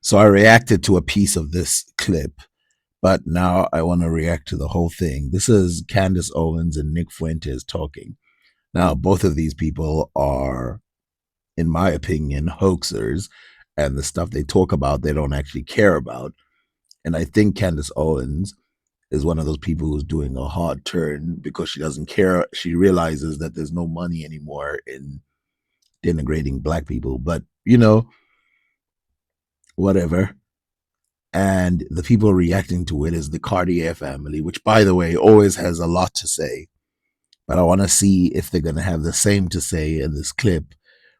So I reacted to a piece of this clip, but now I want to react to the whole thing. This is Candace Owens and Nick Fuentes talking. Now, both of these people are, in my opinion, hoaxers, and the stuff they talk about, they don't actually care about. And I think Candace Owens is one of those people who's doing a hard turn because she doesn't care. She realizes that there's no money anymore in denigrating black people, but whatever. And the people reacting to it is the Cartier family, which, by the way, always has a lot to say. But I want to see if they're going to have the same to say in this clip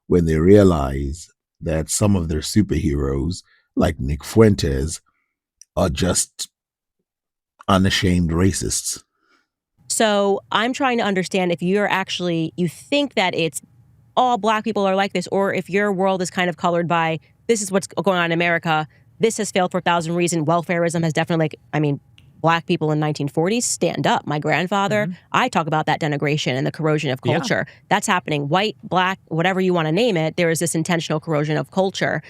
when they realize that some of their superheroes, like Nick Fuentes, are just unashamed racists. So I'm trying to understand if you think that it's all black people are like this, or if your world is kind of colored by this is what's going on in America. This has failed for 1,000 reasons. Welfarism has definitely, black people in 1940s, stand up. My grandfather, I talk about that denigration and the corrosion of culture. Yeah. That's happening. White, black, whatever you want to name it, there is this intentional corrosion of culture.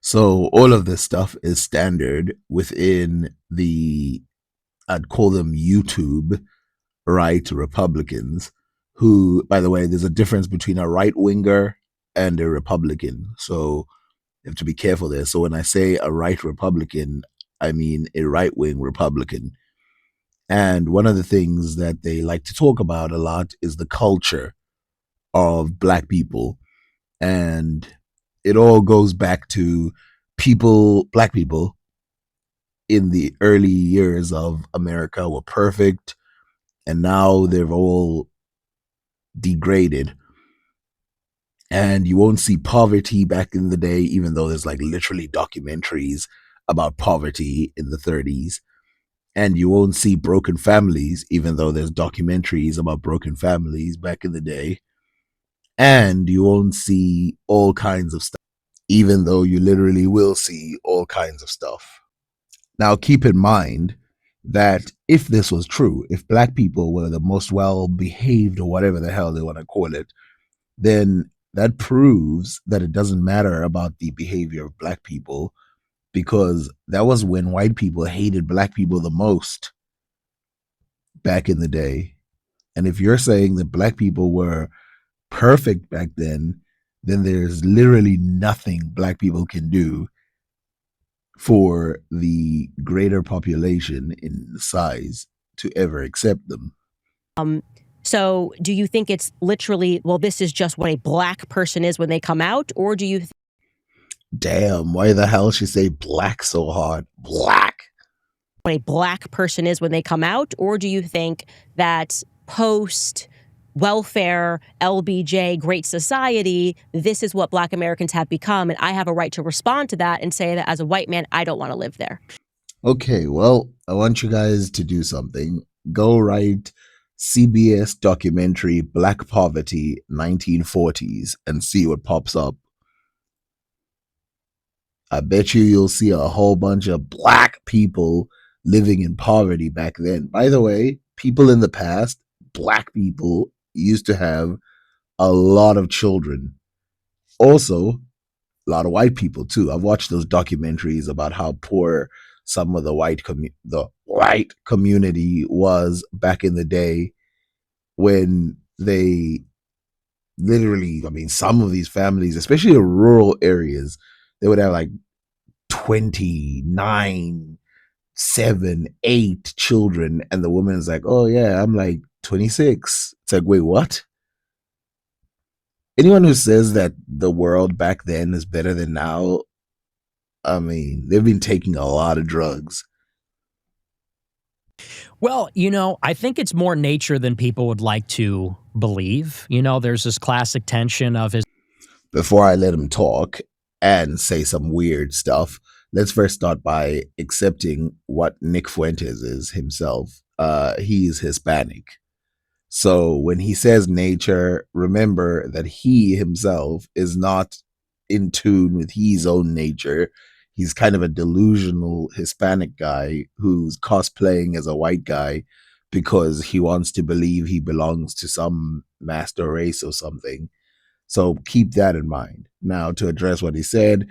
So all of this stuff is standard within I'd call them YouTube right Republicans, who, by the way, there's a difference between a right winger and a Republican. So you have to be careful there. So when I say a right Republican, I mean a right wing Republican. And one of the things that they like to talk about a lot is the culture of black people. And it all goes back to black people in the early years of America were perfect, and now they've all degraded. And you won't see poverty back in the day, even though there's like literally documentaries about poverty in the 30s. And you won't see broken families, even though there's documentaries about broken families back in the day. And you won't see all kinds of stuff, even though you literally will see all kinds of stuff. Now, keep in mind that if this was true, if black people were the most well behaved or whatever the hell they want to call it, then that proves that it doesn't matter about the behavior of black people, because that was when white people hated black people the most back in the day. And if you're saying that black people were perfect back then there's literally nothing black people can do for the greater population in size to ever accept them. So do you think it's literally, well, this is just what a black person is when they come out? Or do you Damn, why the hell she say black so hard? Black. What a black person is when they come out? Or do you think that post welfare, LBJ, Great Society, this is what black Americans have become, and I have a right to respond to that and say that as a white man, I don't want to live there? Okay, well, I want you guys to do something. Go write CBS documentary Black Poverty 1940s and see what pops up. I bet you'll see a whole bunch of black people living in poverty back then. By the way, people in the past, black people used to have a lot of children. Also, a lot of white people too. I've watched those documentaries about how poor some of the white community was back in the day, when they literally, some of these families, especially in rural areas, they would have like 29, 7, 8 children, and the woman's like, oh yeah, I'm like 26. It's like, wait, what? Anyone who says that the world back then is better than now, they've been taking a lot of drugs. Well, I think it's more nature than people would like to believe. There's this classic tension of his. Before I let him talk and say some weird stuff, let's first start by accepting what Nick Fuentes is himself. He's Hispanic. So when he says nature, remember that he himself is not in tune with his own nature. He's kind of a delusional Hispanic guy who's cosplaying as a white guy because he wants to believe he belongs to some master race or something. So keep that in mind. Now, to address what he said,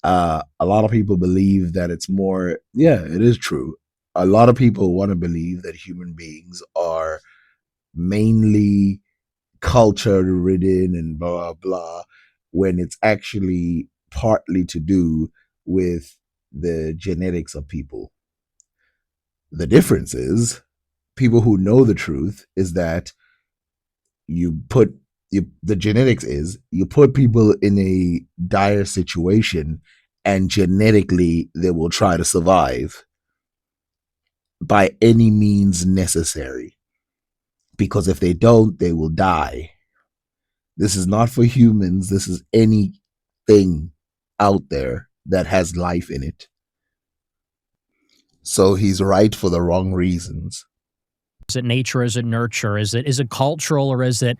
A lot of people believe that it's more, yeah, it is true. A lot of people want to believe that human beings are mainly culture ridden and blah, blah, when it's actually partly to do with the genetics of people. The difference is people who know the truth is that you put the genetics is you put people in a dire situation and genetically they will try to survive by any means necessary, because if they don't they will die. This is not for humans, this is anything out there that has life in it. So he's right for the wrong reasons. Is it nature? Is it nurture? Is it cultural, or is it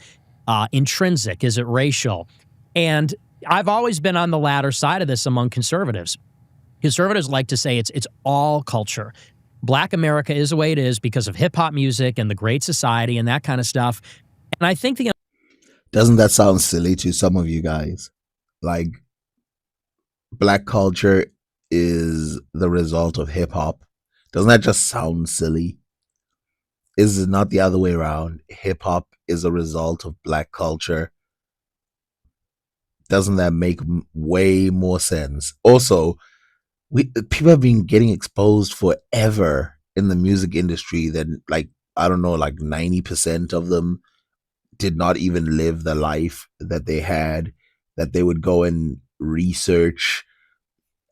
intrinsic? Is it racial? And I've always been on the latter side of this among conservatives. Conservatives like to say it's all culture. Black America is the way it is because of hip hop music and the Great Society and that kind of stuff. And I think the Doesn't that sound silly to some of you guys? Like, black culture is the result of hip hop. Doesn't that just sound silly? Is it not the other way around? Hip hop is a result of black culture. Doesn't that make way more sense? Also, we people have been getting exposed forever in the music industry that, like, I don't know, like 90% of them did not even live the life that they had, that they would go and research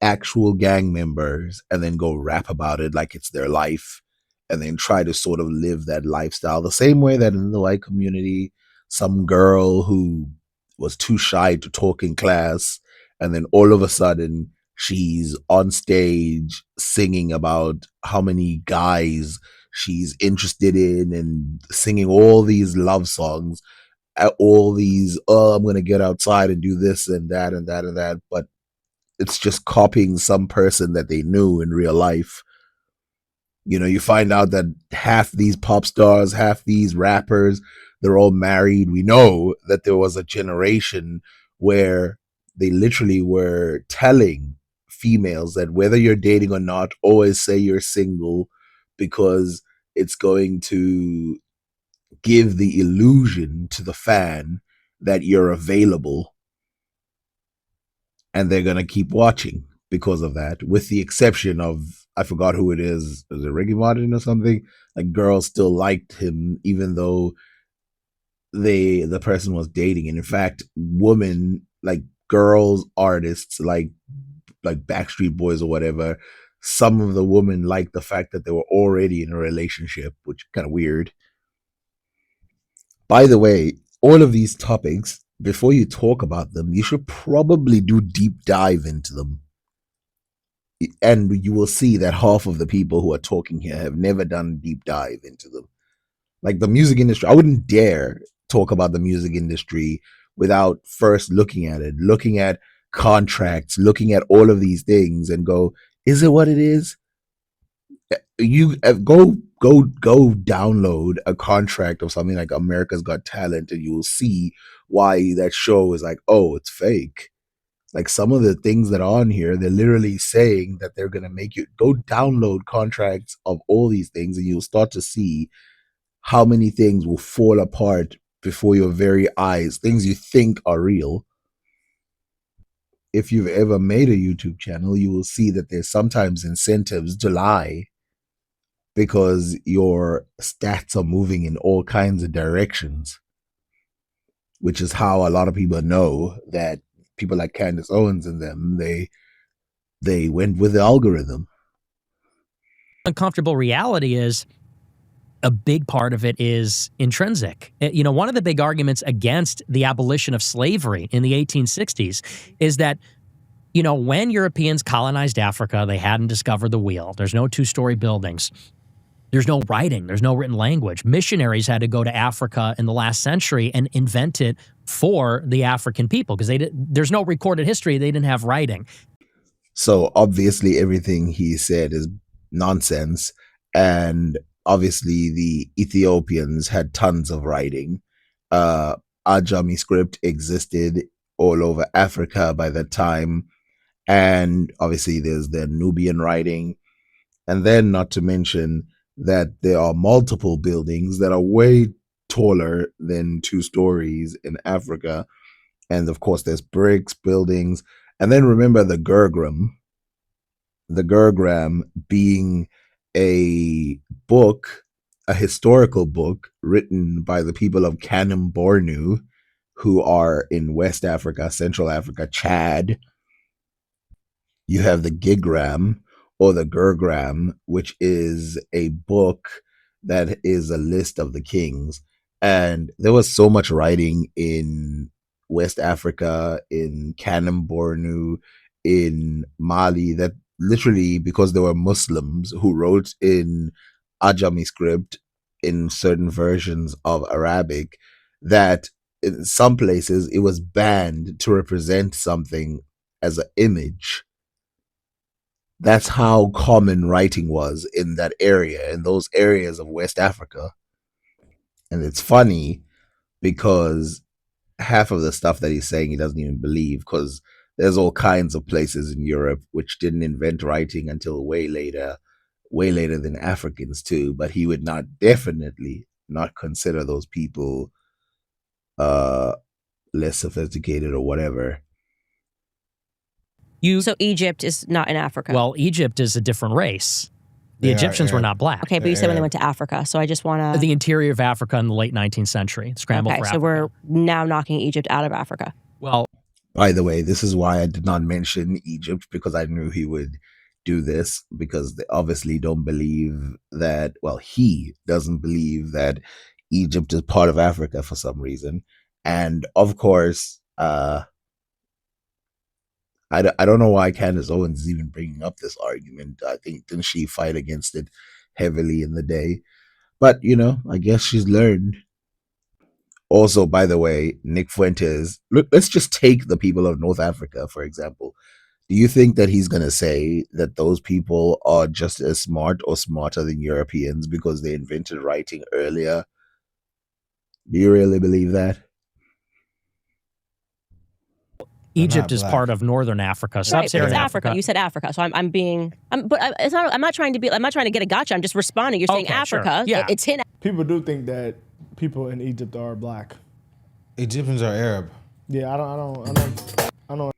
actual gang members and then go rap about it like it's their life, and then try to sort of live that lifestyle the same way that in the white community some girl who was too shy to talk in class, and then all of a sudden she's on stage singing about how many guys she's interested in and singing all these love songs at all these, oh, I'm going to get outside and do this and that and that and that, but it's just copying some person that they knew in real life. You know, you find out that half these pop stars, half these rappers, they're all married. We know that there was a generation where they literally were telling females that whether you're dating or not, always say you're single, because it's going to give the illusion to the fan that you're available, and they're gonna keep watching because of that. With the exception of, I forgot who it is it Ricky Martin or something? Like, girls still liked him even though the person was dating. And in fact, women, like girls artists, like Backstreet Boys or whatever, some of the women liked the fact that they were already in a relationship, which kind of weird. By the way, all of these topics, before you talk about them, you should probably do deep dive into them. And you will see that half of the people who are talking here have never done deep dive into them. Like the music industry, I wouldn't dare talk about the music industry without first looking at it, looking at contracts, looking at all of these things and go, is it what it is? You go download a contract of something like America's Got Talent, and you will see why that show is like, oh, it's fake. Like, some of the things that are on here, they're literally saying that they're gonna make you go download contracts of all these things, and you'll start to see how many things will fall apart before your very eyes, things you think are real. If you've ever made a YouTube channel, you will see that there's sometimes incentives to lie because your stats are moving in all kinds of directions, which is how a lot of people know that people like Candace Owens and them, they went with the algorithm. uncomfortable reality is a big part of it is intrinsic. You know, one of the big arguments against the abolition of slavery in the 1860s is that, you know, when Europeans colonized Africa, they hadn't discovered the wheel. There's no two-story buildings. There's no writing. There's no written language. Missionaries had to go to Africa in the last century and invent it for the African people because there's no recorded history. They didn't have writing. So obviously everything he said is nonsense. And obviously the Ethiopians had tons of writing. Ajami script existed all over Africa by that time. And obviously, there's the Nubian writing. And then, not to mention that there are multiple buildings that are way taller than 2 stories in Africa. And of course, there's bricks, buildings. And then remember the Gurgram being a book, a historical book written by the people of Kanem Bornu, who are in West Africa, Central Africa, Chad. You have the Gigram or the Gurgram, which is a book that is a list of the kings. And there was so much writing in West Africa, in Kanem Bornu, in Mali, that literally, because there were Muslims who wrote in Ajami script in certain versions of Arabic, that in some places it was banned to represent something as an image. That's how common writing was in that area, in those areas of West Africa. And it's funny because half of the stuff that he's saying he doesn't even believe, because there's all kinds of places in Europe which didn't invent writing until way later than Africans too. But he would not definitely not consider those people uh less sophisticated or whatever. So Egypt is not in Africa. Well, Egypt is a different race. The They are Egyptians were Arab. not black. Okay, but you said when they Arab. went to Africa, so I just want to. The interior of Africa in the late 19th century, scramble Okay, for so Africa. we're now knocking Egypt out of Africa. Well, By the way, this is why I did not mention Egypt, because I knew he would do this, because they obviously don't believe that, well, he doesn't believe that Egypt is part of Africa for some reason. And of course, I don't know why Candace Owens is even bringing up this argument. I think, didn't she fight against it heavily in the day? But, I guess she's learned. Also, by the way, Nick Fuentes, look, let's just take the people of North Africa, for example. Do you think that he's going to say that those people are just as smart or smarter than Europeans because they invented writing earlier? Do you really believe that? They're Egypt not is black. part of northern Africa, Right, but sub-Saharan it's Africa. Africa. You said Africa, so I'm not trying to get a gotcha. I'm just responding. You're saying Okay, sure. Africa. Yeah. It's in. People do think that people in Egypt are black. Egyptians are Arab. Yeah, I don't.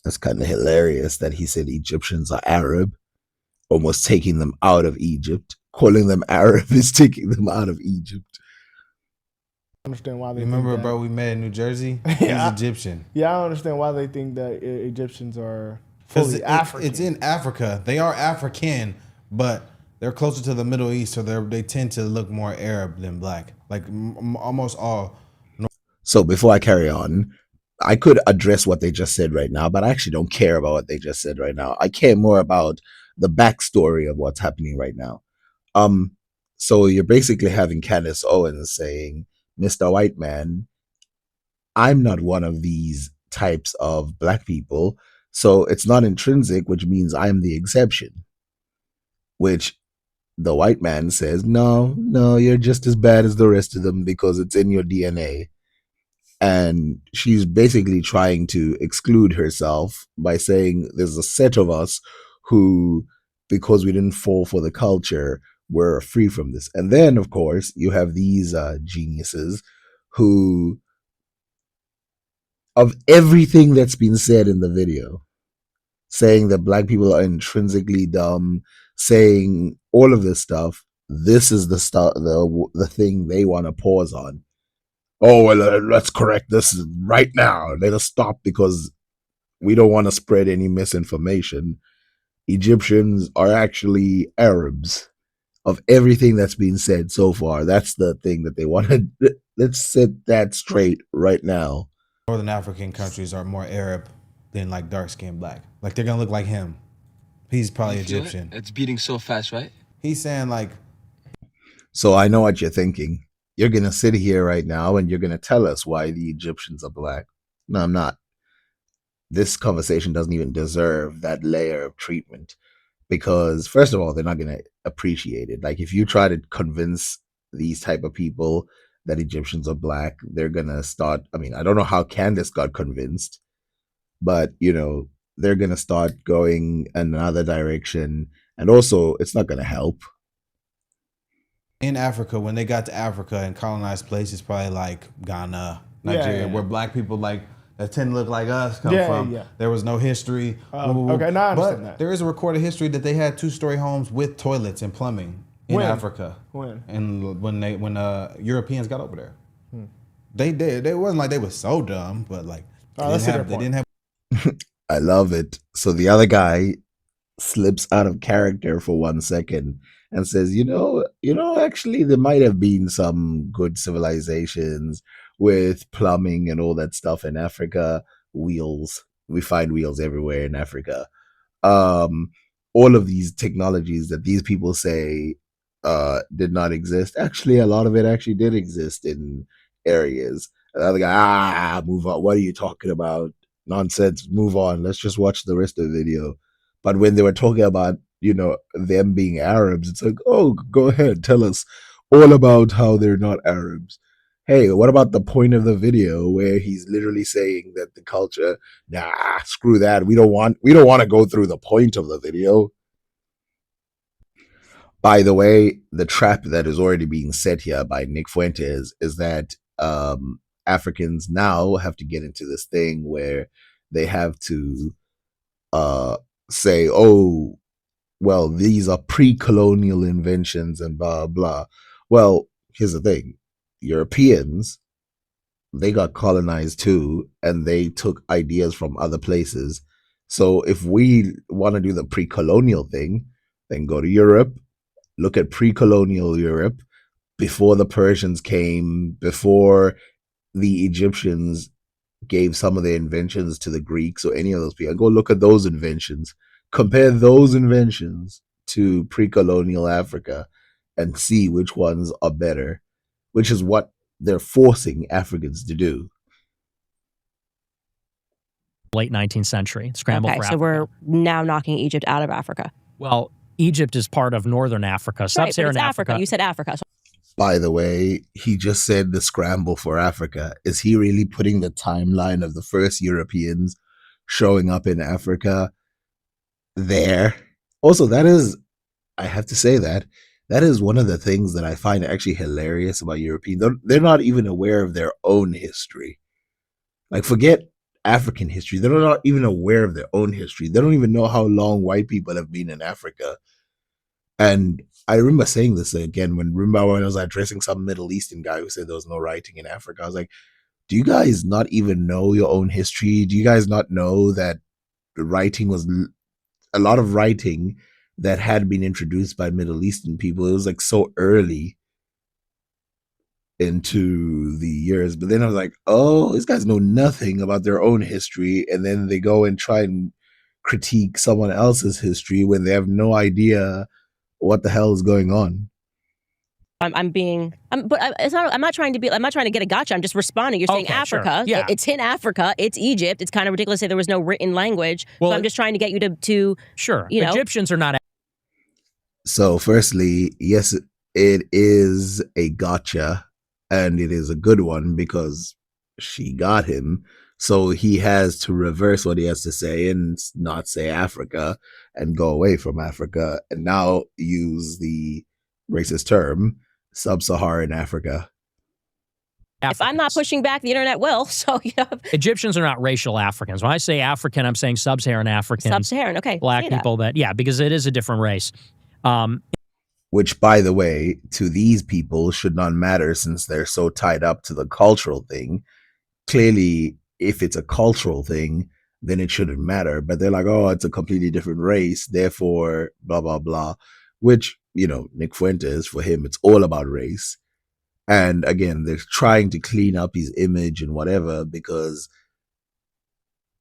That's kind of hilarious that he said Egyptians are Arab, almost taking them out of Egypt. Calling them Arab is taking them out of Egypt. Understand why they Remember, think that. bro, we met in New Jersey? Yeah. He's Egyptian. Yeah, I don't understand why they think that Egyptians are 'Cause fully African. It's in Africa. They are African, but they're closer to the Middle East, so they tend to look more Arab than black. Like almost all. So before I carry on, I could address what they just said right now, but I actually don't care about what they just said right now. I care more about the backstory of what's happening right now. So you're basically having Candace Owens saying, Mr. White Man, I'm not one of these types of black people. So it's not intrinsic, which means I'm the exception. Which the white man says, no, you're just as bad as the rest of them because it's in your DNA. And she's basically trying to exclude herself by saying there's a set of us who, because we didn't fall for the culture, were free from this. And then, of course, you have these geniuses who, of everything that's been said in the video, saying that black people are intrinsically dumb, saying all of this stuff, this is the stuff, the thing they want to pause on. Oh, well, let's correct this right now. Let us stop because we don't want to spread any misinformation. Egyptians are actually Arabs. Of everything that's been said so far, that's the thing that they want to. Let's set that straight right now. Northern African countries are more Arab than like dark skinned black. Like they're gonna look like him. He's probably You feel it? Egyptian. It's beating so fast, right? He's saying like, So I know what you're thinking. You're going to sit here right now and you're going to tell us why the Egyptians are black. No, I'm not. This conversation doesn't even deserve that layer of treatment because, first of all, they're not going to appreciate it. Like if you try to convince these type of people that Egyptians are black, they're going to start. I mean, I don't know how Candace got convinced, but they're going to start going another direction. And also, it's not going to help. In Africa, when they got to Africa and colonized places, probably like Ghana, Nigeria, yeah. where black people like that tend to look like us come Yeah, from. yeah. There was no history. Okay, now I understand but that. there is a recorded history that they had 2-story homes with toilets and plumbing in When? Africa. When? And when Europeans got over there, they did. It wasn't like they were so dumb, but like Let's see their point. they didn't have. I love it. So the other guy slips out of character for 1 second and says, actually there might have been some good civilizations with plumbing and all that stuff in Africa. Wheels. We find wheels everywhere in Africa. um all of these technologies that these people say did not exist, actually a lot of it actually did exist in areas. And the other guy, move on, what are you talking about, nonsense, move on, let's just watch the rest of the video. But when they were talking about them being Arabs, it's like, oh, go ahead, tell us all about how they're not Arabs. Hey, what about the point of the video where he's literally saying that the culture, nah, screw that. We don't want to go through the point of the video. By the way, the trap that is already being set here by Nick Fuentes is that Africans now have to get into this thing where they have to say, oh, well, these are pre-colonial inventions and blah blah. Well, here's the thing: Europeans, they got colonized too, and they took ideas from other places. So if we want to do the pre-colonial thing, then go to Europe, look at pre-colonial Europe before the Persians came, before the Egyptians gave some of their inventions to the Greeks or any of those people. Go look at those inventions. Compare those inventions to pre-colonial Africa and see which ones are better, which is what they're forcing Africans to do. Late 19th century, scramble Okay, for so Africa. we're now knocking Egypt out of Africa. Well, Egypt is part of northern Africa, Right, but sub-Saharan it's Africa. Africa. You said Africa. So By the way, he just said the scramble for Africa. Is he really putting the timeline of the first Europeans showing up in Africa there? Also, that is, I have to say that is one of the things that I find actually hilarious about Europeans. They're not even aware of their own history. Like, forget African history. They're not even aware of their own history. They don't even know how long white people have been in Africa. And I remember saying this again when I was addressing some Middle Eastern guy who said there was no writing in Africa. I was like, do you guys not even know your own history? Do you guys not know that writing was a lot of writing that had been introduced by Middle Eastern people? It was like so early into the years. But then I was like, oh, these guys know nothing about their own history. And then they go and try and critique someone else's history when they have no idea what the hell is going on. it's not. I'm not trying to get a gotcha. I'm just responding. You're saying Okay, sure. Africa. Yeah. It's in Africa. It's Egypt. It's kind of ridiculous to say there was no written language. Well, so I'm just trying to get you to Sure. you know. Egyptians are not. So, firstly, yes, it is a gotcha, and it is a good one because she got him. So he has to reverse what he has to say and not say Africa and go away from Africa and now use the racist term sub-Saharan Africa. If I'm not pushing back, the internet will. So Egyptians are not racial Africans. When I say African, I'm saying sub-Saharan Africans. Sub-Saharan, okay. Black people yeah, because it is a different race. Which, by the way, to these people should not matter since they're so tied up to the cultural thing. Clearly, if it's a cultural thing, then it shouldn't matter. But they're like, oh, it's a completely different race, therefore, blah, blah, blah. Which, Nick Fuentes, for him, it's all about race. And again, they're trying to clean up his image and whatever because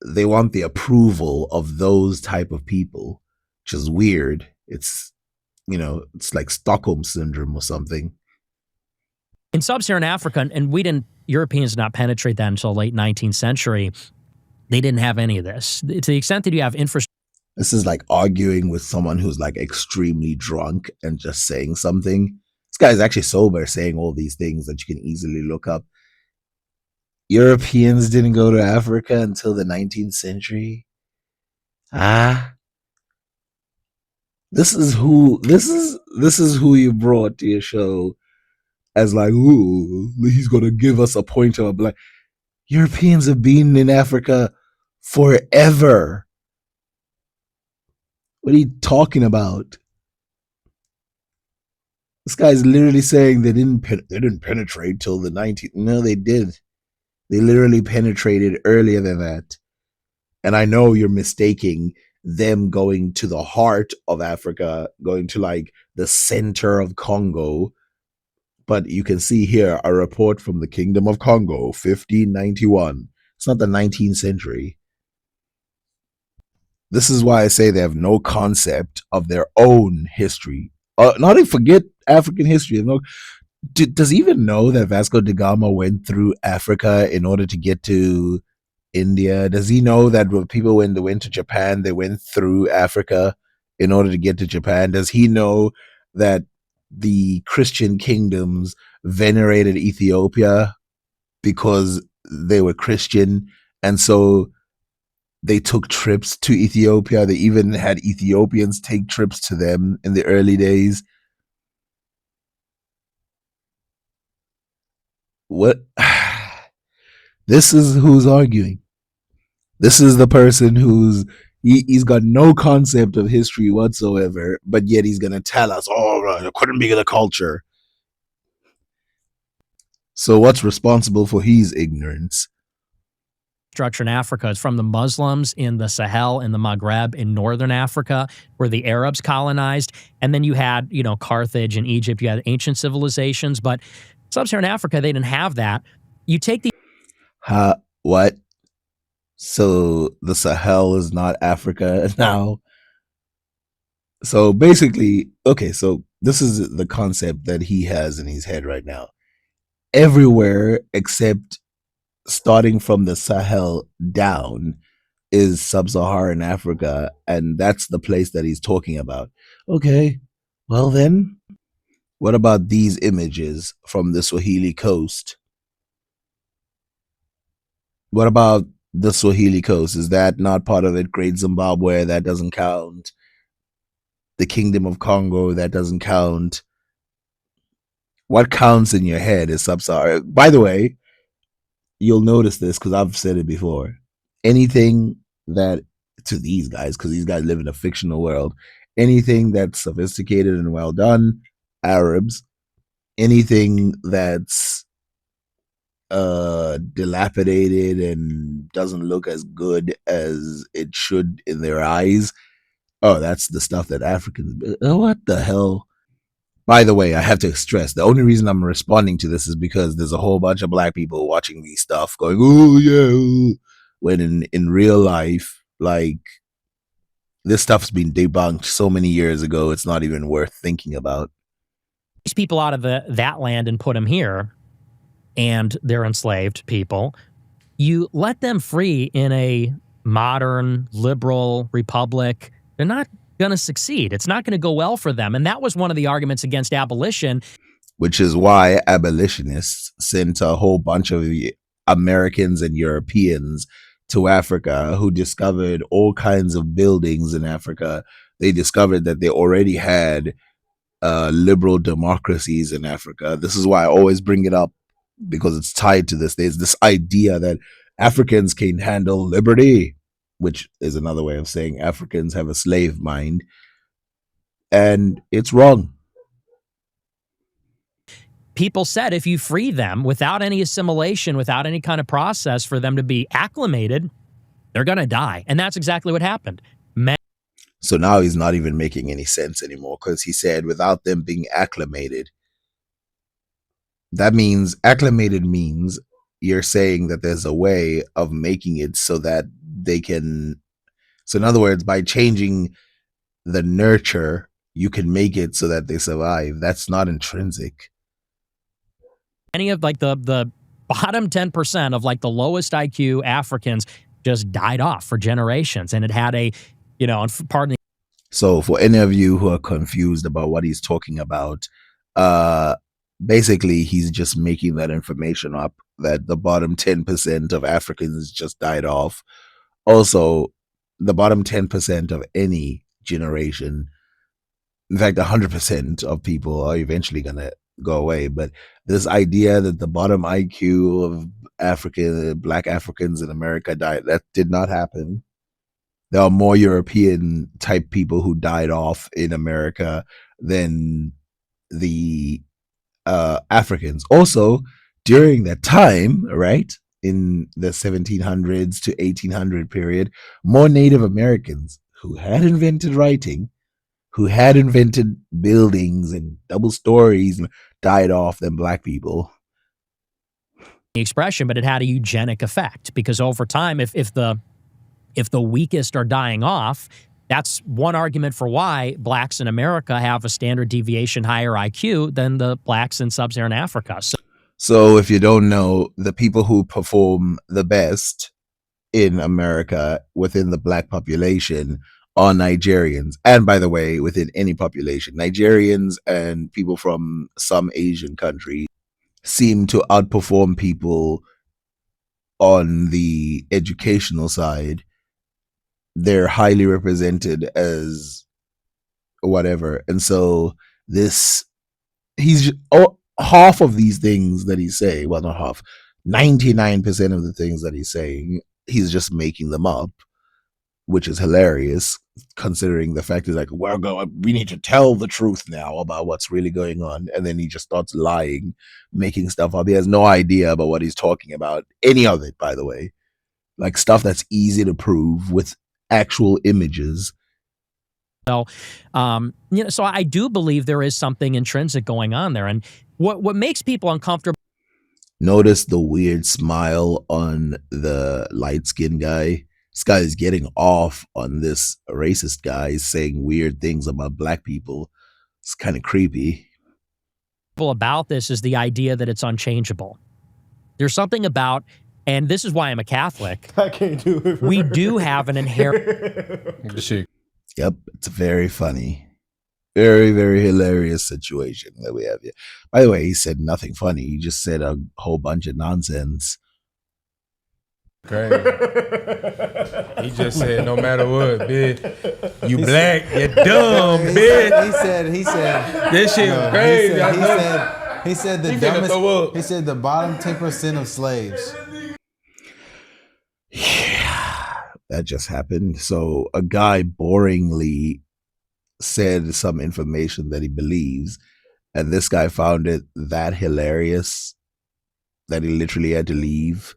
they want the approval of those type of people, which is weird. It's, it's like Stockholm syndrome or something. In sub-Saharan Africa, and Europeans did not penetrate that until late 19th century, they didn't have any of this. To the extent that you have infrastructure. This is like arguing with someone who's like extremely drunk and just saying something. This guy is actually sober saying all these things that you can easily look up. Europeans didn't go to Africa until the 19th century. Ah, this is who you brought to your show as like, ooh, he's gonna give us a pointer. Like Europeans have been in Africa forever. What are you talking about? This guy's literally saying they didn't penetrate till the 19th. No, they did. They literally penetrated earlier than that. And I know you're mistaking them going to the heart of Africa, going to like the center of Congo. But you can see here a report from the Kingdom of Congo, 1591. It's not the 19th century. This is why I say they have no concept of their own history. Not even forget African history. No, does he even know that Vasco da Gama went through Africa in order to get to India? Does he know that when people when they went to Japan, they went through Africa in order to get to Japan? Does he know that the Christian kingdoms venerated Ethiopia because they were Christian, and so they took trips to Ethiopia? They even had Ethiopians take trips to them in the early days. What? This is who's arguing. This is the person he's got no concept of history whatsoever, but yet he's gonna tell us, "Oh, it couldn't be the culture." So what's responsible for his ignorance? Structure in Africa is from the Muslims in the Sahel, in the Maghreb, in northern Africa, where the Arabs colonized. And then you had, Carthage and Egypt. You had ancient civilizations, but sub-Saharan Africa, they didn't have that. You take the What? So the Sahel is not Africa now. So basically, okay, so this is the concept that he has in his head right now. Everywhere except starting from the Sahel down is sub-Saharan Africa, and that's the place that he's talking about. Okay, well then, what about these images from the Swahili coast? What about the Swahili coast? Is that not part of it? Great Zimbabwe, that doesn't count. The Kingdom of Congo, that doesn't count. What counts in your head is sub-Saharan. By the way, you'll notice this because I've said it before. Anything that to these guys, because these guys live in a fictional world, anything that's sophisticated and well done, Arabs. Anything that's dilapidated and doesn't look as good as it should in their eyes, oh, that's the stuff that Africans. What the hell? By the way, I have to stress the only reason I'm responding to this is because there's a whole bunch of black people watching these stuff going, oh, yeah. Ooh. When in real life, like, this stuff's been debunked so many years ago, it's not even worth thinking about. These people out of that land and put them here, and they're enslaved people. You let them free in a modern, liberal republic, they're not going to succeed. It's not going to go well for them. And that was one of the arguments against abolition. Which is why abolitionists sent a whole bunch of Americans and Europeans to Africa who discovered all kinds of buildings in Africa. They discovered that they already had liberal democracies in Africa. This is why I always bring it up because it's tied to this. There's this idea that Africans can handle liberty, which is another way of saying Africans have a slave mind. And it's wrong. People said if you free them without any assimilation, without any kind of process for them to be acclimated, they're going to die. And that's exactly what happened. So now he's not even making any sense anymore because he said without them being acclimated. That means acclimated means you're saying that there's a way of making it so that they can. So in other words, by changing the nurture, you can make it so that they survive. That's not intrinsic. Any of like the bottom 10% of like the lowest IQ Africans just died off for generations. And it had a, pardon. So for any of you who are confused about what he's talking about, basically he's just making that information up that the bottom 10% of Africans just died off. Also, the bottom 10% of any generation, in fact 100% of people are eventually going to go away. But this idea that the bottom IQ of black Africans in America died, that did not happen. There are more European type people who died off in America than the Africans. Also, during that time, right, in the 1700s to 1800 period, more Native Americans who had invented writing, who had invented buildings and double stories, died off than black people. Expression, but it had a eugenic effect because over time, if the weakest are dying off, that's one argument for why blacks in America have a standard deviation higher IQ than the blacks in sub-Saharan Africa. So if you don't know, the people who perform the best in America within the black population are Nigerians. And by the way, within any population, Nigerians and people from some Asian country seem to outperform people on the educational side. They're highly represented as whatever. And so half of these things that he's saying, well, not half, 99% of the things that he's saying, he's just making them up, which is hilarious considering the fact is like, we need to tell the truth now about what's really going on. And then he just starts lying, making stuff up. He has no idea about what he's talking about. Any of it, by the way, like stuff that's easy to prove with actual images. So, so I do believe there is something intrinsic going on there. And what makes people uncomfortable. Notice the weird smile on the light-skinned guy. This guy is getting off on this racist guy saying weird things about black people. It's kind of creepy. About this is the idea that it's unchangeable. There's something about, and this is why I'm a Catholic. I can't do it. We do have an inherent. Yep, it's very funny. Very, very hilarious situation that we have here. By the way, he said nothing funny. He just said a whole bunch of nonsense. Crazy. He just said, no matter what, bitch, you black, you dumb, bitch. He said, this shit crazy. He said the dumbest. He said the bottom 10% of slaves. Yeah, that just happened. So a guy boringly said some information that he believes, and this guy found it that hilarious that he literally had to leave.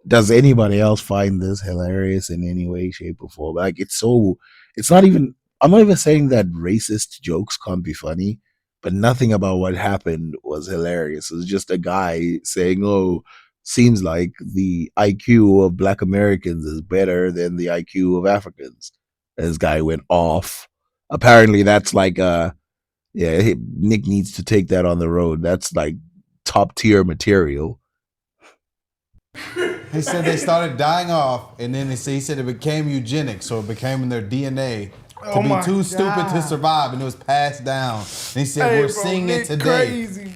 Does anybody else find this hilarious in any way, shape, or form? Like, it's not even, I'm not even saying that racist jokes can't be funny, but nothing about what happened was hilarious. It was just a guy saying, oh, seems like the IQ of black Americans is better than the IQ of Africans. This guy went off. Apparently that's like, Nick needs to take that on the road. That's like top tier material. He said they started dying off, and then he said it became eugenics, so it became in their DNA to be too stupid to survive, and it was passed down. And he said, we're seeing it today. Crazy,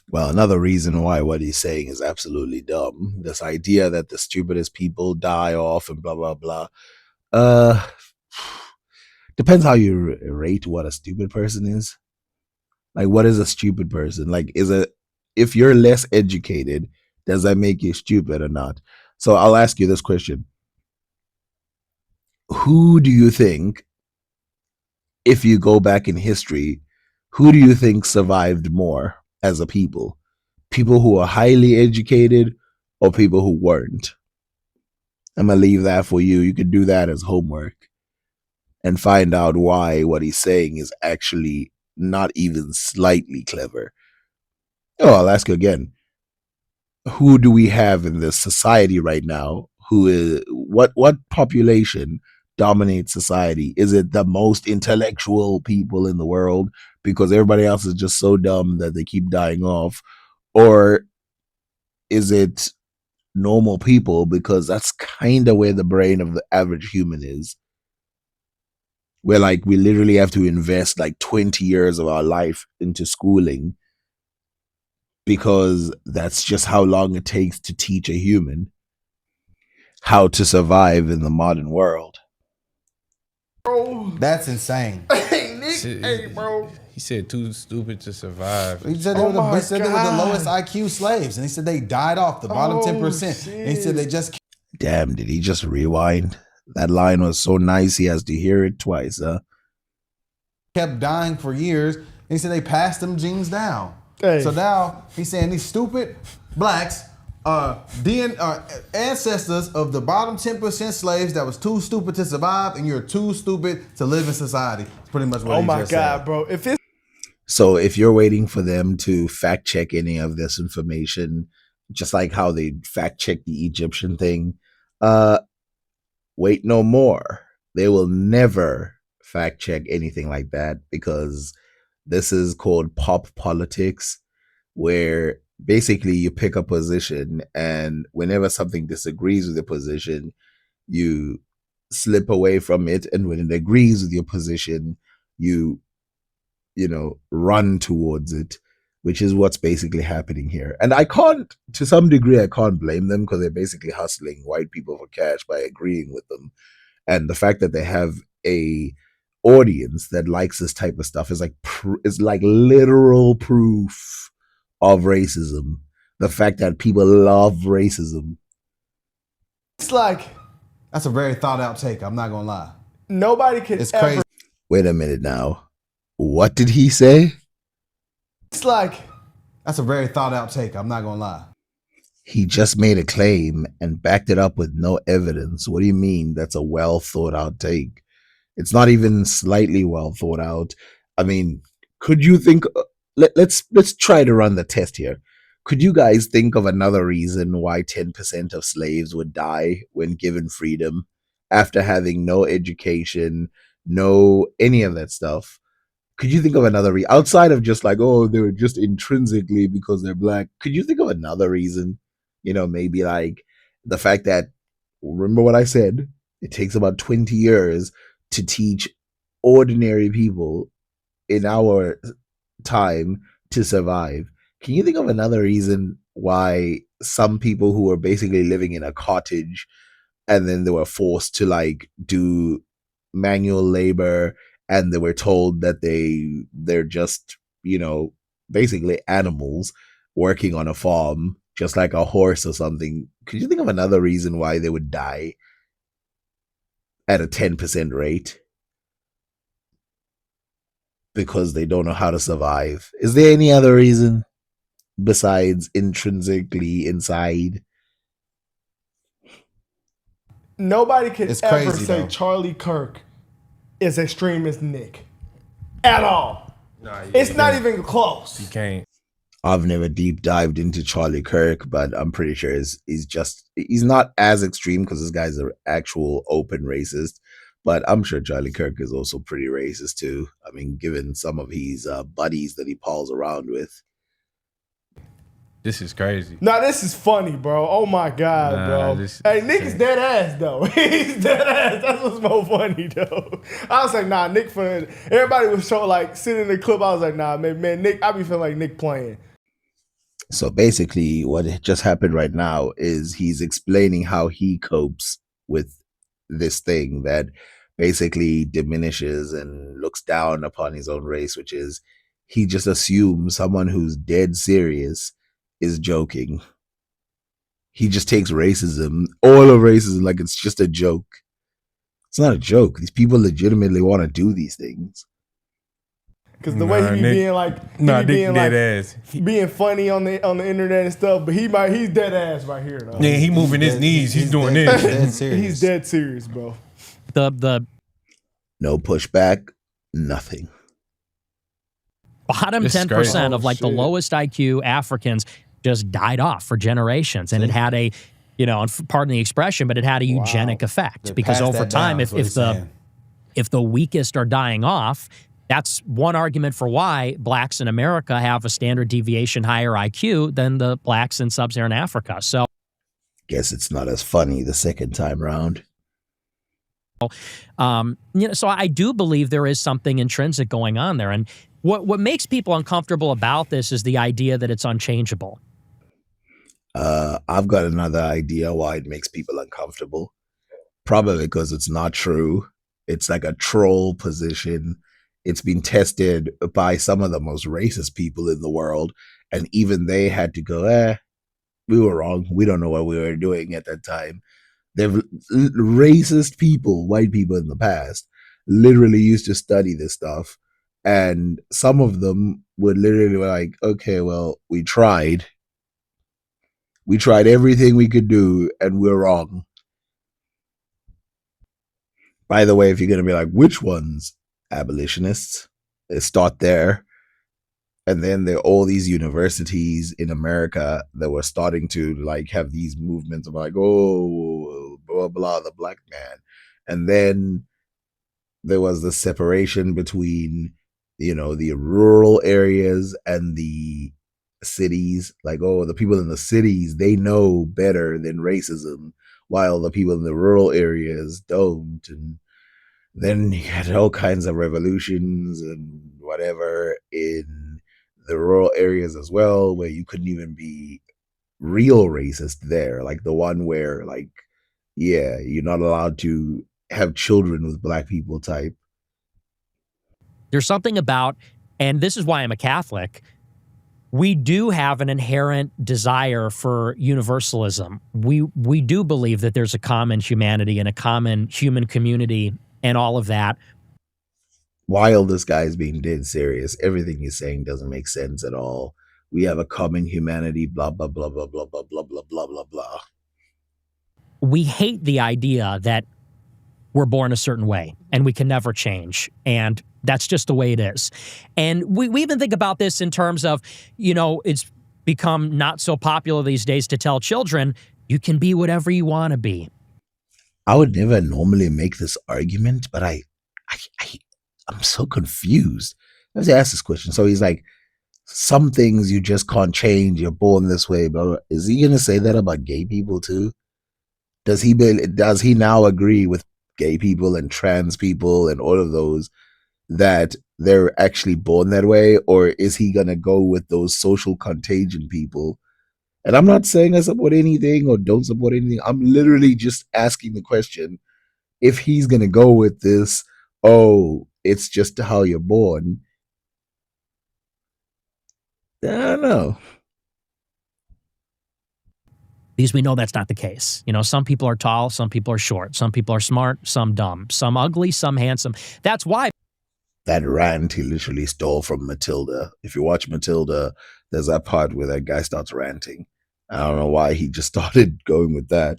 well, another reason why what he's saying is absolutely dumb. This idea that the stupidest people die off and blah, blah, blah. Depends how you rate what a stupid person is. Like, what is a stupid person? Like, if you're less educated, does that make you stupid or not? So I'll ask you this question. Who do you think, if you go back in history, who do you think survived more as a people? People who are highly educated or people who weren't? I'm going to leave that for you. You can do that as homework and find out why what he's saying is actually not even slightly clever. Oh, I'll ask you again. Who do we have in this society right now? Who is what population dominates society? Is it the most intellectual people in the world because everybody else is just so dumb that they keep dying off? Or is it normal people because that's kind of where the brain of the average human is? Where like we literally have to invest like 20 years of our life into schooling because that's just how long it takes to teach a human. how to survive in the modern world. Bro, That's insane. hey Nick, hey bro. He said too stupid to survive. He said, Oh they, were my he said they were the God. lowest IQ slaves, and he said they died off the bottom Oh, 10%. And he said they just Damn, did he just rewind? That line was so nice he has to hear it twice, huh? kept dying for years. And he said they passed them genes down. Hey. So now he's saying these stupid blacks are ancestors of the bottom 10% slaves that was too stupid to survive, and you're too stupid to live in society. It's pretty much what Oh he my just God, said. bro. If it's So if you're waiting for them to fact check any of this information, just like how they fact checked the Egyptian thing, wait no more. They will never fact check anything like that because this is called pop politics, where basically you pick a position and whenever something disagrees with the position, you slip away from it. And when it agrees with your position, you know, run towards it, which is what's basically happening here. And I can't, to some degree, I can't blame them because they're basically hustling white people for cash by agreeing with them. And the fact that they have a audience that likes this type of stuff is like is like literal proof of racism. The fact that people love racism. like That's a very thought out take. I'm not going to lie. nobody could It's ever. crazy. Wait a minute now. What did he say? It's like That's a very thought out take. I'm not going to lie. He just made a claim and backed it up with no evidence. What do you mean that's a well thought out take? It's not even slightly well thought out. I mean, could you think let's try to run the test here. Could you guys think of another reason why 10% of slaves would die when given freedom after having no education, no any of that stuff? Could you think of another reason outside of just like, oh, they were just intrinsically because they're black? Could you think of another reason? You know, maybe like the fact that, remember what I said, it takes about 20 years to teach ordinary people in our time to survive. Can you think of another reason why some people who were basically living in a cottage and then they were forced to like do manual labor and they were told that they're just, you know, basically animals working on a farm just like a horse or something? Could you think of another reason why they would die at a 10% rate? Because they don't know how to survive. Is there any other reason besides intrinsically inside? nobody could It's ever crazy, say though. Charlie Kirk is extreme as Nick at all. Nah, It's not even close. You can't. I've never deep dived into Charlie Kirk, but I'm pretty sure he's not as extreme because this guy's an actual open racist. But I'm sure Charlie Kirk is also pretty racist too. I mean, given some of his buddies that he pals around with. This is crazy. Nah, this is funny, bro. Oh my God, Nah, bro. this- Hey, Nick is dead ass though. He's dead ass. That's what's more funny though. I was like, nah, Nick funny. Everybody was so like sitting in the clip. I was like, nah, man, Nick. I be feeling like Nick playing. So basically, what just happened right now is he's explaining how he copes with this thing that basically diminishes and looks down upon his own race, which is he just assumes someone who's dead serious is joking. He just takes racism, all of racism, like it's just a joke. It's not a joke. These people legitimately want to do these things. Cause the way he be Nick- being like, he Nah, be Nick being dead like, ass. being funny on the internet and stuff. But he's dead ass right here though. Yeah, he moving his knees. He's doing dead, this. Dead serious. He's dead serious, bro. The No pushback, nothing. bottom This is 10% crazy. of like the shit. lowest IQ Africans just died off for generations. And it had a, you know, and pardon the expression, but it had a eugenic effect They because passed over that time, down, if is what he's the saying. if the weakest are dying off, that's one argument for why blacks in America have a standard deviation higher IQ than the blacks in sub-Saharan Africa. So, Guess it's not as funny the second time round. you know, so I do believe there is something intrinsic going on there. And what makes people uncomfortable about this is the idea that it's unchangeable. I've got another idea why it makes people uncomfortable. Probably because it's not true. It's like a troll position. It's been tested by some of the most racist people in the world, and even they had to go, we were wrong. We don't know what we were doing at that time. They've racist people, white people in the past, literally used to study this stuff. And some of them would literally be like, okay, well, we tried. We tried everything we could do, and we're wrong. By the way, if you're going to be like, which ones? Abolitionists. They start there. And then there are all these universities in America that were starting to like have these movements of like, oh, blah, blah, the black man. And then there was the separation between, the rural areas and the cities. Like, oh, the people in the cities, they know better than racism, while the people in the rural areas don't. And then you had all kinds of revolutions and whatever in the rural areas as well, where you couldn't even be real racist there. Like the one where, like, yeah, you're not allowed to have children with black people type. There's something about, and this is why I'm a Catholic, we do have an inherent desire for universalism. We do believe that there's a common humanity and a common human community and all of that. While this guy's being dead serious, everything he's saying doesn't make sense at all. We have a common humanity, blah, blah, blah, blah, blah, blah, blah, blah, blah, blah, blah. We hate the idea that we're born a certain way and we can never change. And that's just the way it is. And we even think about this in terms of, it's become not so popular these days to tell children, you can be whatever you want to be. I would never normally make this argument, but I'm so confused. Let's ask this question. So he's like, some things you just can't change. You're born this way. But is he going to say that about gay people too? Does he now agree with gay people and trans people and all of those that they're actually born that way? Or is he going to go with those social contagion people? And I'm not saying I support anything or don't support anything. I'm literally just asking the question. If he's going to go with this, oh, it's just how you're born. I don't know. Because we know that's not the case. Some people are tall, some people are short, some people are smart, some dumb, some ugly, some handsome. That's why. That rant he literally stole from Matilda. If you watch Matilda, there's that part where that guy starts ranting. I don't know why he just started going with that.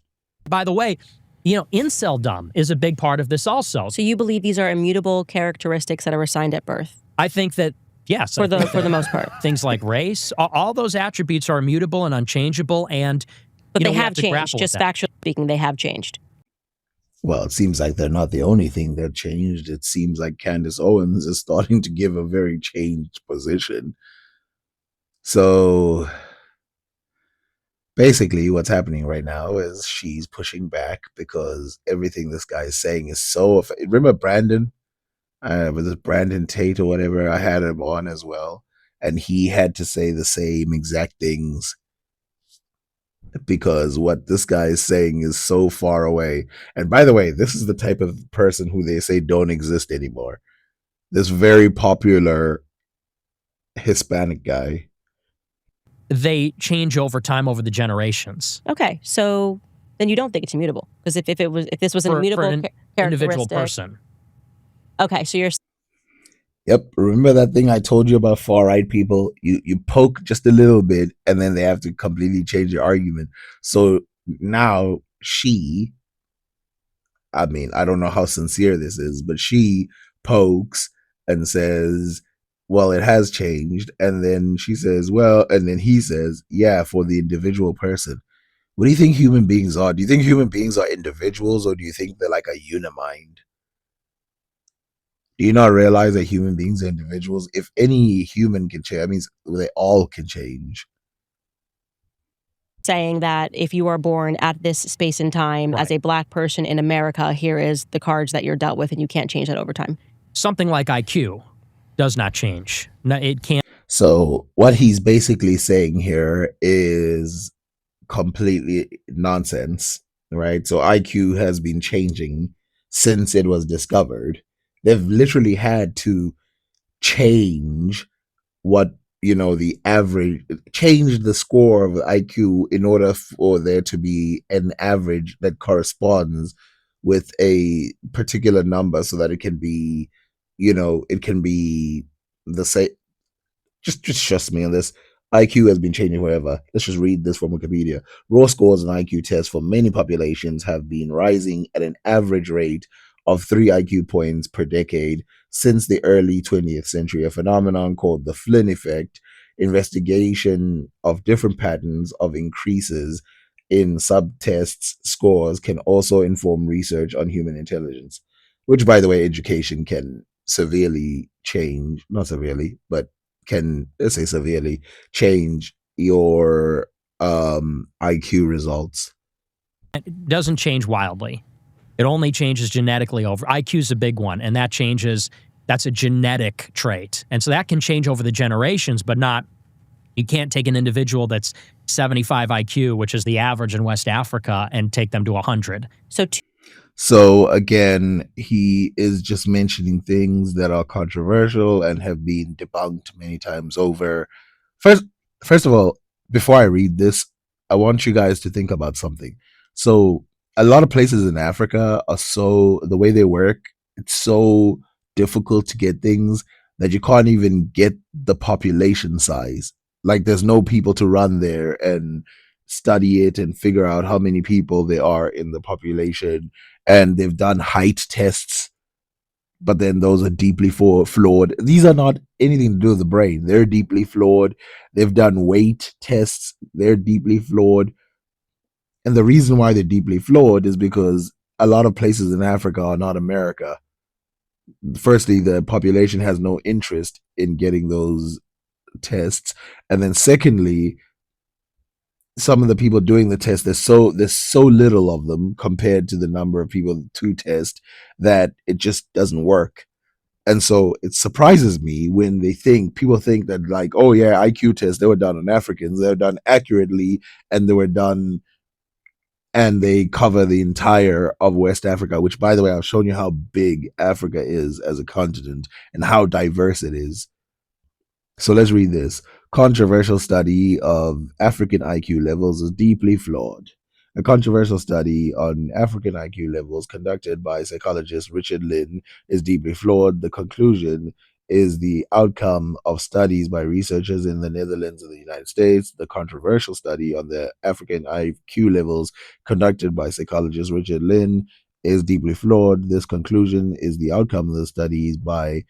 By the way, incel dumb is a big part of this also. So you believe these are immutable characteristics that are assigned at birth? I think that, yes. For the most part. Things like race, all those attributes are immutable and unchangeable, and but they have changed. Just factually speaking, they have changed. Well, it seems like they're not the only thing that changed. It seems like Candace Owens is starting to give a very changed position. So basically what's happening right now is she's pushing back because everything this guy is saying is so... Remember Brandon? Was it Brandon Tate or whatever? I had him on as well. And he had to say the same exact things because what this guy is saying is so far away. And by the way, this is the type of person who they say don't exist anymore. This very popular Hispanic guy. They change over time, over the generations. Okay, so then you don't think it's immutable, because if this was an immutable individual person. Okay, so you're... Yep. Remember that thing I told you about far right people? You poke just a little bit and then they have to completely change your argument. So now I don't know how sincere this is, but she pokes and says, well, it has changed. And then she says, well, and then he says, yeah, for the individual person. What do you think human beings are? Do you think human beings are individuals, or do you think they're like a unimind? Do you not realize that human beings are individuals? If any human can change, that means they all can change. Saying that if you are born at this space and time as a black person in America, here is the cards that you're dealt with, and you can't change that over time. Something like IQ does not change. No, it can't. So what he's basically saying here is completely nonsense, right? So IQ has been changing since it was discovered. They've literally had to change what the average, change the score of IQ in order for there to be an average that corresponds with a particular number, so that it can be, it can be the same. Just trust me on this. IQ has been changing forever. Let's just read this from Wikipedia. Raw scores on IQ tests for many populations have been rising at an average rate of 3 IQ points per decade since the early 20th century, a phenomenon called the Flynn effect. Investigation of different patterns of increases in subtests scores can also inform research on human intelligence, which, by the way, education can severely change, not severely, but can, let's say, severely change your IQ results. It doesn't change wildly. It only changes genetically over. IQ is a big one, and that changes. That's a genetic trait. And so that can change over the generations, but not, you can't take an individual that's 75 IQ, which is the average in West Africa, and take them to 100. So again, he is just mentioning things that are controversial and have been debunked many times over. First, first of all, before I read this, I want you guys to think about something. So a lot of places in Africa are so, the way they work, it's so difficult to get things that you can't even get the population size. Like there's no people to run there and study it and figure out how many people there are in the population. And they've done height tests, but then those are deeply flawed. These are not anything to do with the brain. They're deeply flawed. They've done weight tests. They're deeply flawed. And the reason why they're deeply flawed is because a lot of places in Africa are not America. Firstly, the population has no interest in getting those tests. And then secondly, some of the people doing the test, there's so little of them compared to the number of people to test, that it just doesn't work. And so it surprises me when people think that, like, oh yeah, IQ tests, they were done on Africans, they were done accurately, and they were done, and they cover the entire of West Africa, which, by the way, I've shown you how big Africa is as a continent and how diverse it is. So let's read this. Controversial study of African IQ levels is deeply flawed. A controversial study on African IQ levels conducted by psychologist Richard Lynn is deeply flawed. The conclusion is the outcome of studies by researchers in the Netherlands and the United States. The controversial study on the African IQ levels conducted by psychologist Richard Lynn is deeply flawed. This conclusion is the outcome of the studies by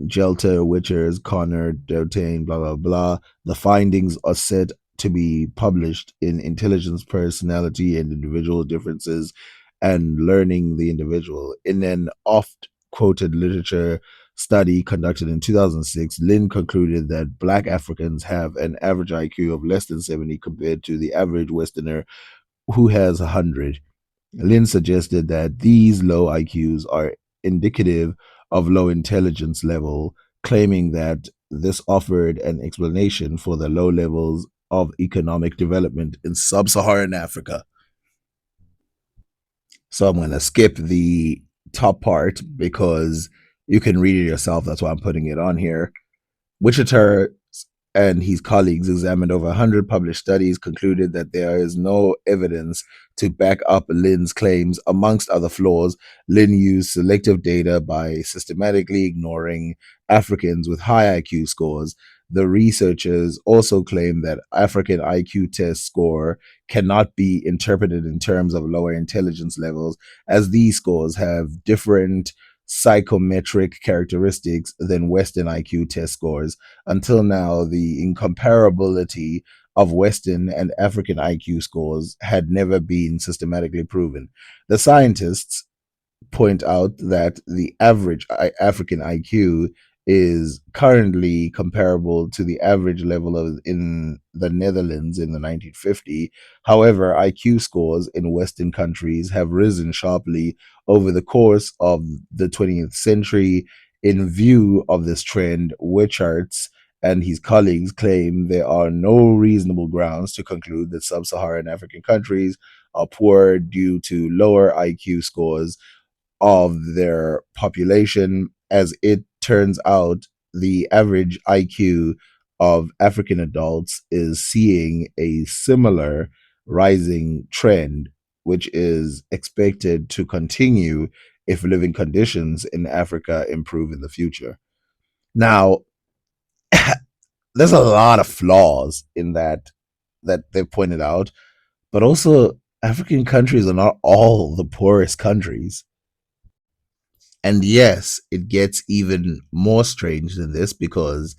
Gelter, Witchers, Connor, Dotain, blah, blah, blah. The findings are said to be published in Intelligence, Personality, and Individual Differences and Learning the Individual. In an oft quoted literature study conducted in 2006, Lynn concluded that Black Africans have an average IQ of less than 70 compared to the average Westerner, who has 100. Lynn suggested that these low IQs are indicative of low intelligence level, claiming that this offered an explanation for the low levels of economic development in sub-Saharan Africa. So I'm going to skip the top part because you can read it yourself. That's why I'm putting it on here. Wichita and his colleagues examined over 100 published studies, concluded that there is no evidence to back up Lynn's claims. Amongst other flaws, Lynn used selective data by systematically ignoring Africans with high IQ scores. The researchers also claim that African IQ test score cannot be interpreted in terms of lower intelligence levels, as these scores have different psychometric characteristics than Western IQ test scores. Until now, the incomparability of Western and African IQ scores had never been systematically proven. The scientists point out that the average African IQ is currently comparable to the average level of in the Netherlands in the 1950s. However, IQ scores in Western countries have risen sharply over the course of the 20th century. In view of this trend, Wichart's and his colleagues claim there are no reasonable grounds to conclude that sub-Saharan African countries are poor due to lower IQ scores of their population. As it turns out, the average IQ of African adults is seeing a similar rising trend, which is expected to continue if living conditions in Africa improve in the future. Now, there's a lot of flaws in that they've pointed out, but also African countries are not all the poorest countries. And yes, it gets even more strange than this because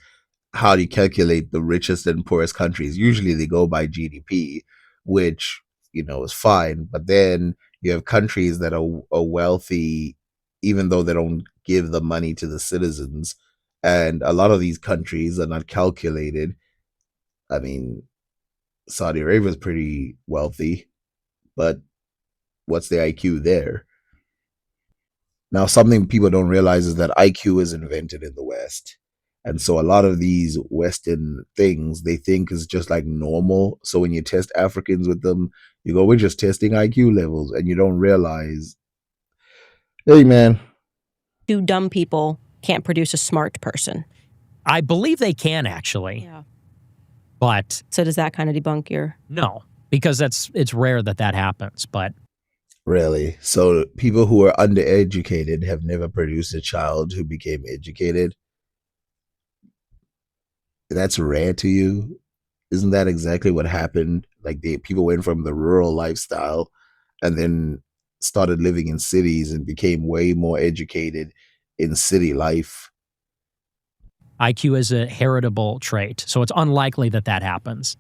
how do you calculate the richest and poorest countries? Usually they go by GDP, which, is fine. But then you have countries that are wealthy, even though they don't give the money to the citizens. And a lot of these countries are not calculated. I mean, Saudi Arabia is pretty wealthy, but what's the IQ there? Now, something people don't realize is that IQ is invented in the West. And so a lot of these Western things they think is just like normal. So when you test Africans with them, you go, we're just testing IQ levels. And you don't realize, hey, man. Two dumb people can't produce a smart person. I believe they can actually. Yeah. But So does that kind of debunk your... no, because it's rare that happens. But Really? So people who are undereducated have never produced a child who became educated? That's rare to you? Isn't that exactly what happened? Like people went from the rural lifestyle and then started living in cities and became way more educated in city life. IQ is a heritable trait, so it's unlikely that happens.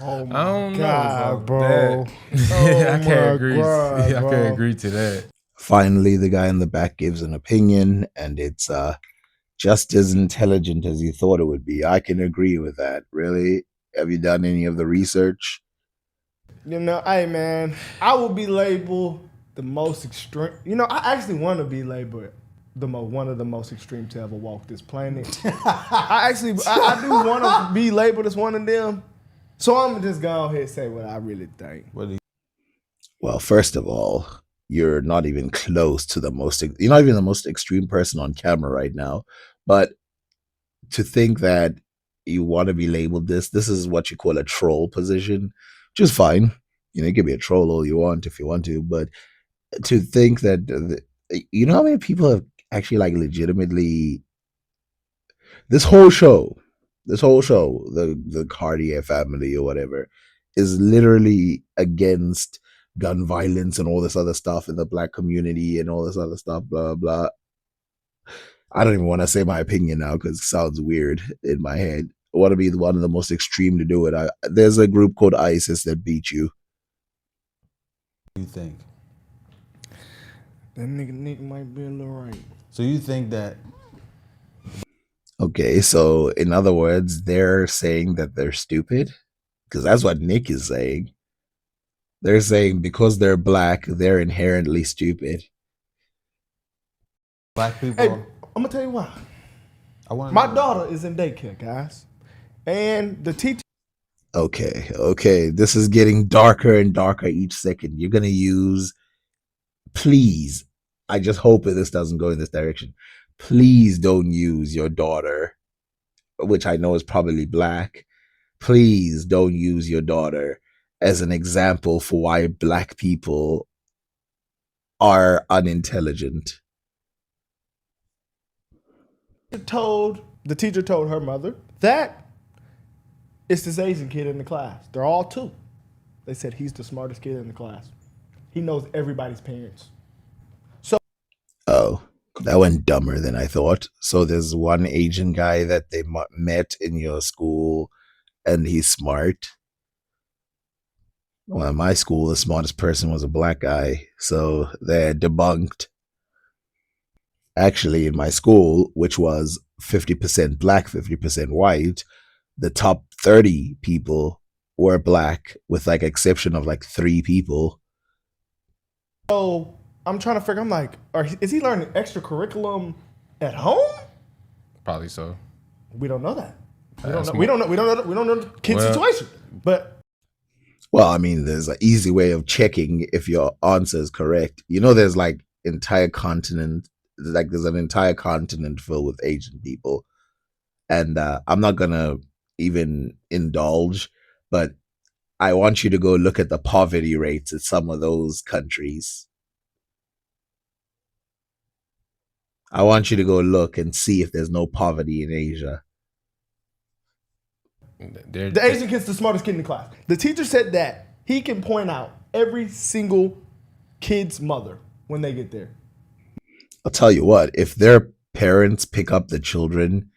Oh I my don't know God, about bro. that. I can't my agree. God, I bro. can't agree to that. Finally, the guy in the back gives an opinion, and it's just as intelligent as you thought it would be. I can agree with that. Really? Have you done any of the research? Hey man, I will be labeled the most extreme. I actually want to be labeled one of the most extreme to ever walk this planet. I do want to be labeled as one of them. So I'm just go ahead and say what I really think. Well, first of all, you're not even close to you're not even the most extreme person on camera right now. But to think that you want to be labeled this is what you call a troll position, which is fine. You can be a troll all you want if you want to, but to think that, how many people have actually like legitimately this whole show, the Cartier family or whatever, is literally against gun violence and all this other stuff in the black community and all this other stuff, blah, blah. I don't even want to say my opinion now because it sounds weird in my head. I want to be one of the most extreme to do it. There's a group called ISIS that beat you. What do you think? That nigga might be a little right. So you think that Okay, so in other words, they're saying that they're stupid? Because that's what Nick is saying. They're saying because they're black, they're inherently stupid. black people? Hey, I'm gonna tell you why. My daughter is in daycare, guys, and the teacher. Okay. This is getting darker and darker each second. You're gonna use, please. I just hope that this doesn't go in this direction. Please don't use your daughter, which I know is probably black. Please don't use your daughter as an example for why black people are unintelligent. The teacher told her mother that it's this Asian kid in the class. They're all two. They said he's the smartest kid in the class. He knows everybody's parents. Oh, that went dumber than I thought. So there's one Asian guy that they met in your school and he's smart. Well, in my school, the smartest person was a black guy. So they're debunked. Actually, in my school, which was 50% black, 50% white, the top 30 people were black, with like exception of like 3 people. So I'm trying to figure. I'm like, is he learning extra curriculum at home? Probably so. We don't know that. We That's don't know. We don't know. We don't know. We don't know the kid's Well- situation. But Well, I mean, there's an easy way of checking if your answer is correct. You know, there's like there's an entire continent filled with Asian people. And I'm not going to even indulge, but I want you to go look at the poverty rates in some of those countries. I want you to go look and see if there's no poverty in Asia. the Asian kid's the smartest kid in the class. The teacher said that he can point out every single kid's mother when they get there. I'll tell you what, if their parents pick up the children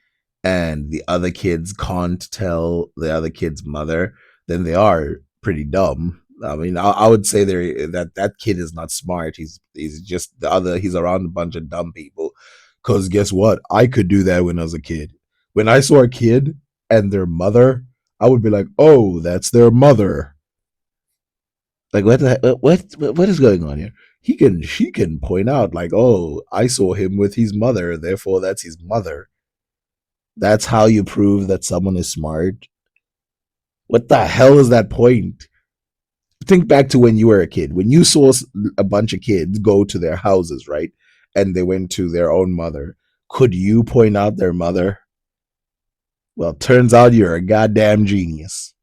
and the other kids can't tell the other kid's mother, then they are pretty dumb. I mean, I would say that kid is not smart. He's just he's around a bunch of dumb people. Because guess what? I could do that when I was a kid. When I saw a kid and their mother, I would be like, "Oh, that's their mother." Like what is going on here? She can point out like, "Oh, I saw him with his mother, therefore that's his mother." That's how you prove that someone is smart. What the hell is that point? Think back to when you were a kid. When you saw a bunch of kids go to their houses, right? And they went to their own mother. Could you point out their mother? Well, turns out you're a goddamn genius.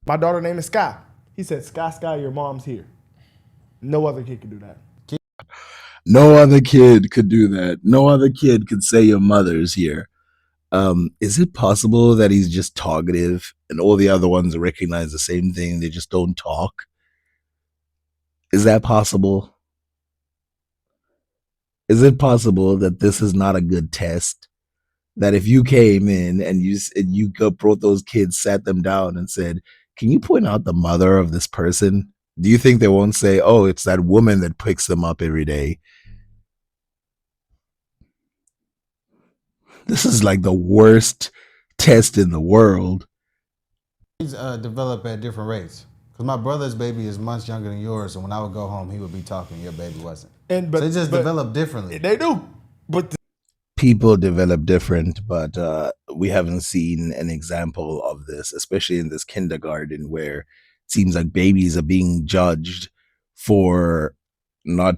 My daughter name is Sky. He said, Sky, your mom's here. No other kid can do that. No other kid could do that. No other kid could say your mother's here. Is it possible that he's just talkative and all the other ones recognize the same thing? They just don't talk? Is that possible? Is it possible that this is not a good test? That if you came in and you brought those kids, sat them down and said, "Can you point out the mother of this person?" Do you think they won't say, "Oh, it's that woman that picks them up every day"? This is like the worst test in the world. These develop at different rates. Because my brother's baby is months younger than yours, and when I would go home, he would be talking. Your baby wasn't. So they just develop differently. They do. But People develop different, but we haven't seen an example of this, especially in this kindergarten where it seems like babies are being judged for not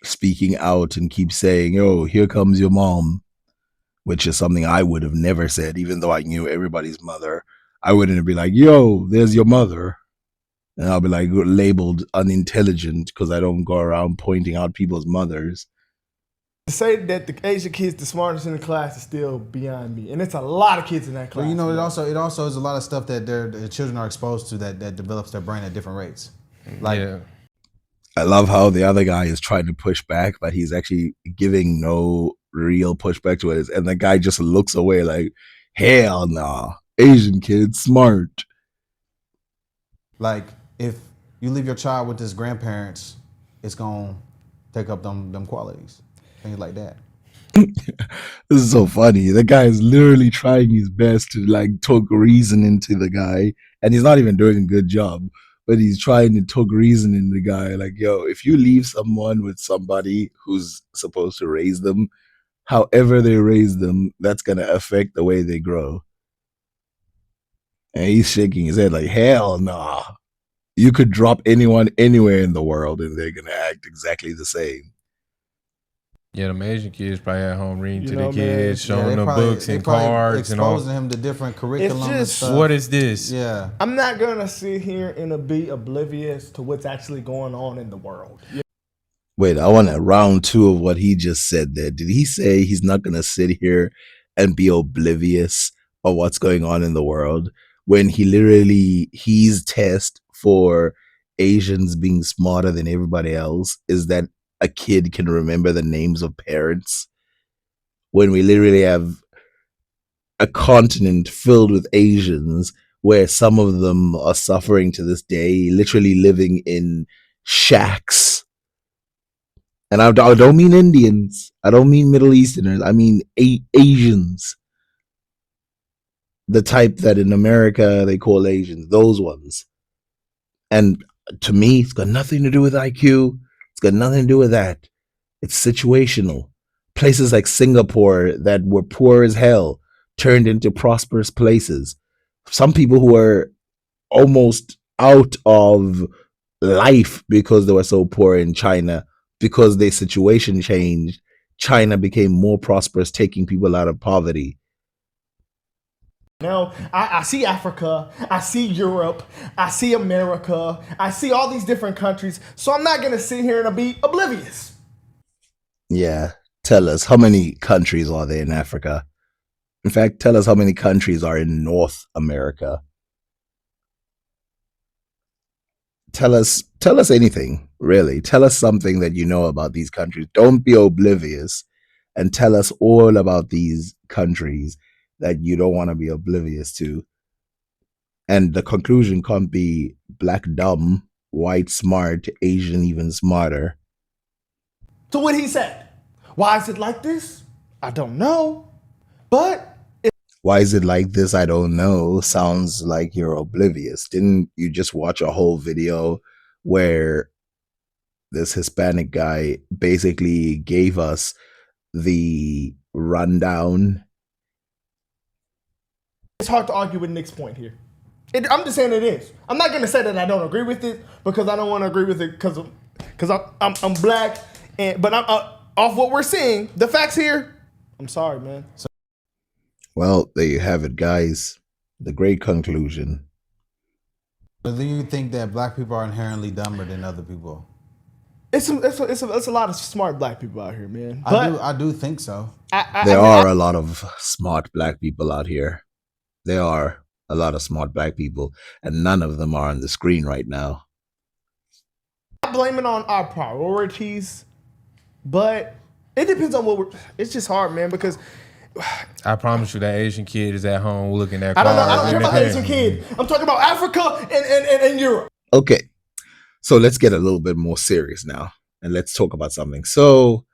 speaking out and keep saying, "Oh, here comes your mom," which is something I would have never said, even though I knew everybody's mother. I wouldn't be like, "Yo, there's your mother." And I'll be like labeled unintelligent because I don't go around pointing out people's mothers. to say that the Asian kid's the smartest in the class is still beyond me. And it's a lot of kids in that class. But you know, it also is a lot of stuff that their children are exposed to that develops their brain at different rates. Like, Yeah. I love how the other guy is trying to push back, but he's actually giving no real pushback to it. And the guy just looks away like, "Hell nah, Asian kid, smart." like if you leave your child with his grandparents, it's gonna take up them qualities, things like that. This is so funny. The guy is literally trying his best to like talk reason into the guy, and he's not even doing a good job. But he's trying to talk reason in the guy. Like, yo, if you leave someone with somebody who's supposed to raise them, however they raise them, that's gonna affect the way they grow. And he's shaking his head like, "Hell nah." You could drop anyone anywhere in the world, and they're gonna act exactly the same. Yeah, them Asian kids probably at home reading You to know, the man, kids, Yeah, showing they them probably- books they and probably cards and all. exposing him to different curriculum and just- stuff. What is this? Yeah. I'm not going to sit here and be oblivious to what's actually going on in the world. Wait, I want a round two of what he just said there. Did he say he's not going to sit here and be oblivious of what's going on in the world when his test for Asians being smarter than everybody else is that a kid can remember the names of parents? When we literally have a continent filled with Asians where some of them are suffering to this day, literally living in shacks. And I don't mean Indians. I don't mean Middle Easterners. I mean Asians. The type that in America they call Asians. Those ones. And to me, it's got nothing to do with IQ. It's got nothing to do with that. It's situational. Places like Singapore that were poor as hell. turned into prosperous places. Some people who were almost out of life because they were so poor in China, because their situation changed, China became more prosperous, taking people out of poverty. No, I see Africa, I see Europe, I see America, I see all these different countries. So I'm not gonna sit here and be oblivious. Yeah. Tell us, how many countries are there in Africa? In fact, tell us how many countries are in North America. Tell us anything, really. Tell us something that you know about these countries. Don't be oblivious, and tell us all about these countries that you don't want to be oblivious to. And the conclusion can't be black dumb, white smart, Asian even smarter. To what he said. Why is it like this? I don't know. But Why is it like this? I don't know. Sounds like you're oblivious. Didn't you just watch a whole video where this Hispanic guy basically gave us the rundown? it's hard to argue with Nick's point here. I'm just saying it is. I'm not gonna say that I don't agree with it because I don't want to agree with it because I'm black, but I'm off what we're seeing, the facts here. I'm sorry, man. Well, there you have it, guys. The great conclusion. But do you think that black people are inherently dumber than other people? It's a lot of smart black people out here, man. I do think so. There are a lot of smart black people out here. There are a lot of smart black people, and none of them are on the screen right now. I blame it on our priorities, but it depends on what we're. It's just hard, man, because I promise you that Asian kid is at home looking at I cars. don't care in the about Asian pan. kid. I'm talking about Africa and Europe. Okay, so let's get a little bit more serious now, and let's talk about something. So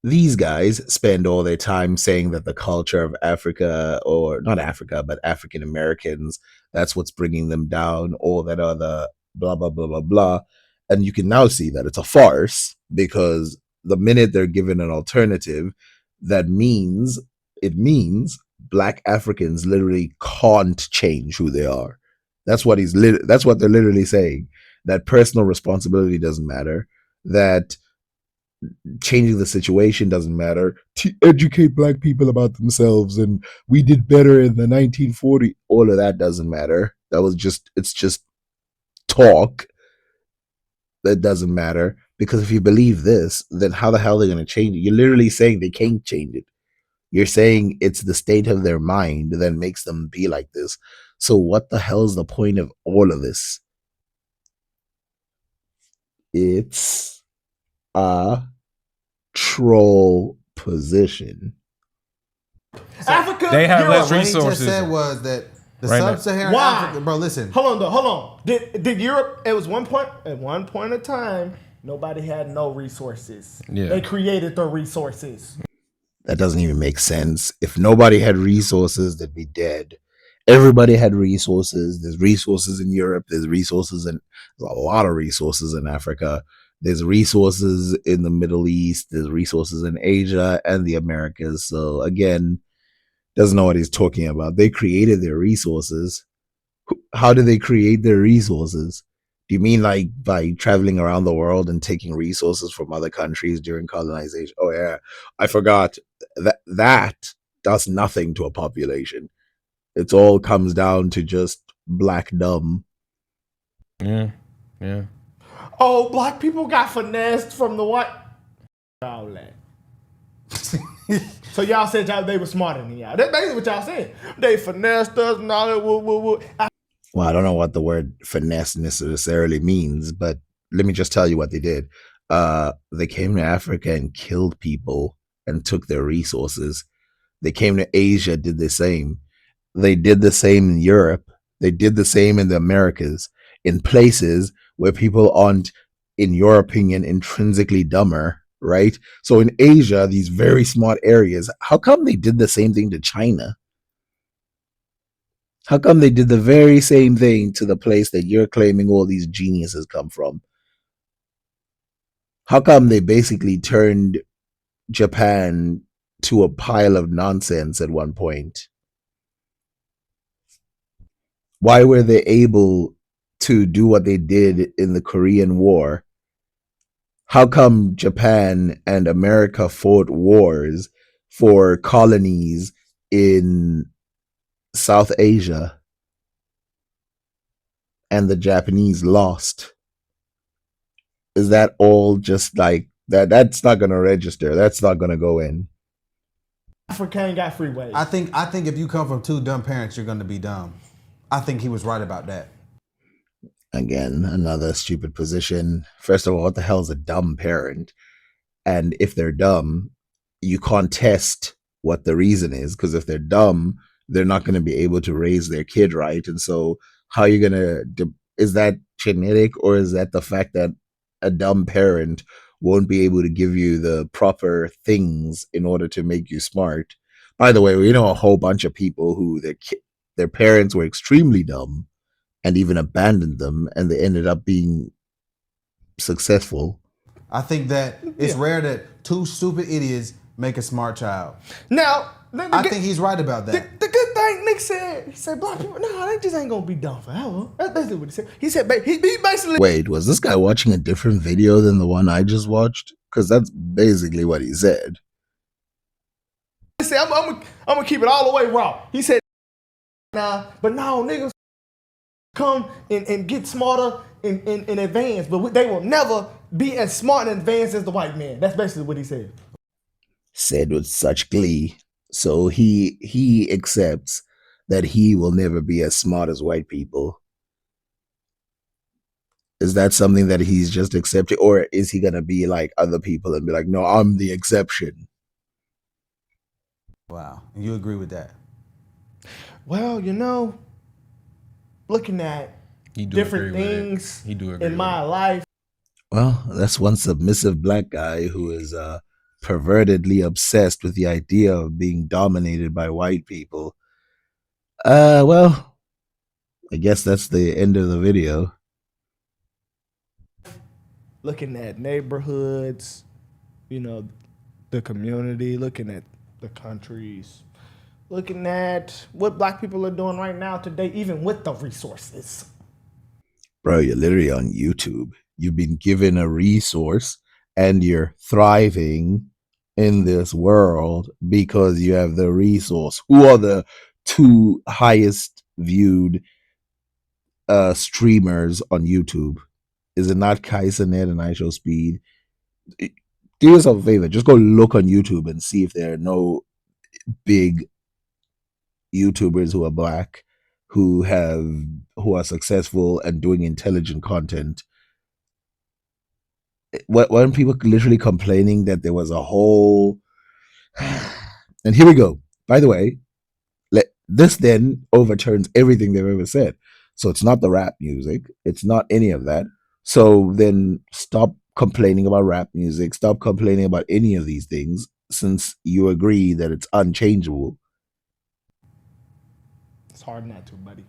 these guys spend all their time saying that the culture of Africa, or not Africa, but African Americans, that's what's bringing them down, all that other blah, blah, blah, blah, blah. And you can now see that it's a farce, because the minute they're given an alternative, it means black Africans literally can't change who they are. That's what that's what they're literally saying. That personal responsibility doesn't matter. That changing the situation doesn't matter. To educate black people about themselves, and we did better in the 1940s. All of that doesn't matter. It's just talk. That doesn't matter, because if you believe this, then how the hell are they going to change it? You're literally saying they can't change it. You're saying it's the state of their mind that makes them be like this. So what the hell is the point of all of this? It's a troll position. Africa, They have Europe. less What he just resources. said was that the Right now. sub-Saharan Why? Africa, bro. Listen, Hold on. Did Europe? It was at one point in time, nobody had no resources. Yeah. They created the resources. That doesn't even make sense. If nobody had resources, they'd be dead. Everybody had resources. There's resources in Europe. There's a lot of resources in Africa. There's resources in the Middle East. There's resources in Asia and the Americas. So again, doesn't know what he's talking about. They created their resources. How do they create their resources? Do you mean like by traveling around the world and taking resources from other countries during colonization? Oh yeah, I forgot that does nothing to a population. It all comes down to just black dumb. Yeah. Oh, black people got finessed from the white. All that. So y'all said they were smarter than y'all. That's basically what y'all said. They finessed us and all that. Well, I don't know what the word finesse necessarily means, but let me just tell you what they did. They came to Africa and killed people and took their resources. They came to Asia, did the same. They did the same in Europe. They did the same in the Americas, in places where people aren't, in your opinion, intrinsically dumber, right? So in Asia, these very smart areas, how come they did the same thing to China? How come they did the very same thing to the place that you're claiming all these geniuses come from? How come they basically turned Japan to a pile of nonsense at one point. Why were they able to do what they did in the Korean War? How come Japan and America fought wars for colonies in South Asia and the Japanese lost? Is that all just like that? That's not going to register. That's not going to go in. Africa ain't got free ways. I think if you come from two dumb parents, you're gonna be dumb. I think he was right about that. Again, another stupid position. First of all, what the hell is a dumb parent? And if they're dumb, you can't test what the reason is, because if they're dumb, they're not going to be able to raise their kid right. And so, how are you going to? Is that genetic, or is that the fact that a dumb parent won't be able to give you the proper things in order to make you smart? By the way, we know a whole bunch of people who their parents were extremely dumb and even abandoned them, and they ended up being successful. I think that it's rare that two stupid idiots make a smart child. Now, I think he's right about that. The good thing Nick said, he said, black people, no, they just ain't gonna be dumb forever. That's basically what he said. He said, he basically. Wait, was this guy watching a different video than the one I just watched? Because that's basically what he said. He said, I'm gonna keep it all the way raw. He said, nah, but no, niggas come and get smarter in advance, but they will never be as smart and advanced as the white man. That's basically what he said. Said with such glee. So he accepts that he will never be as smart as white people. Is that something that he's just accepting, or is he gonna be like other people and be like, no, I'm the exception? Wow, you agree with that? Well, looking at different things in my life. Well, that's one submissive black guy who is pervertedly obsessed with the idea of being dominated by white people. Well, I guess that's the end of the video. Looking at neighborhoods, the community, looking at the countries, looking at what black people are doing right now today, even with the resources. Bro, you're literally on YouTube. You've been given a resource and you're thriving in this world because you have the resource. Who are the two highest viewed streamers on YouTube? Is it not Kaisernet and IShow Speed? Do yourself a favor. Just go look on YouTube and see if there are no big YouTubers who are black who are successful and doing intelligent content. Weren't people literally complaining that there was a whole and here we go. By the way, this then overturns everything they've ever said. So it's not the rap music. It's not any of that. So then stop complaining about rap music. Stop complaining about any of these things, since you agree that it's unchangeable. It's hard not to, buddy.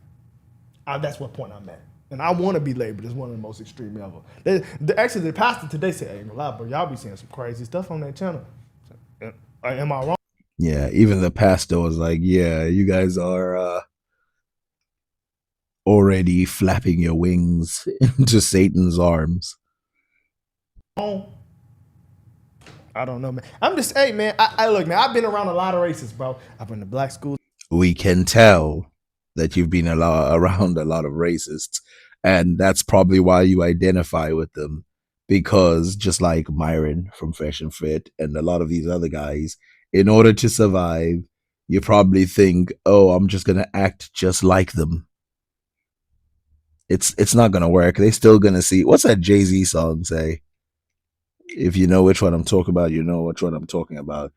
That's what point I'm at. And I want to be labeled as one of the most extreme ever. Actually, the pastor today said, "Ain't a lot, bro. Y'all be saying some crazy stuff on that channel." Am I wrong? Yeah, even the pastor was like, "Yeah, you guys are already flapping your wings into Satan's arms." I don't know, man. I'm just, hey, man. I look, man. I've been around a lot of races, bro. I've been to black schools. We can tell that you've been around a lot of racists, and that's probably why you identify with them, because just like Myron from Fresh and Fit and a lot of these other guys, in order to survive, you probably think, oh, I'm just gonna act just like them. It's not gonna work. They're still gonna see, what's that Jay-Z song say? If you know which one I'm talking about, you know which one I'm talking about.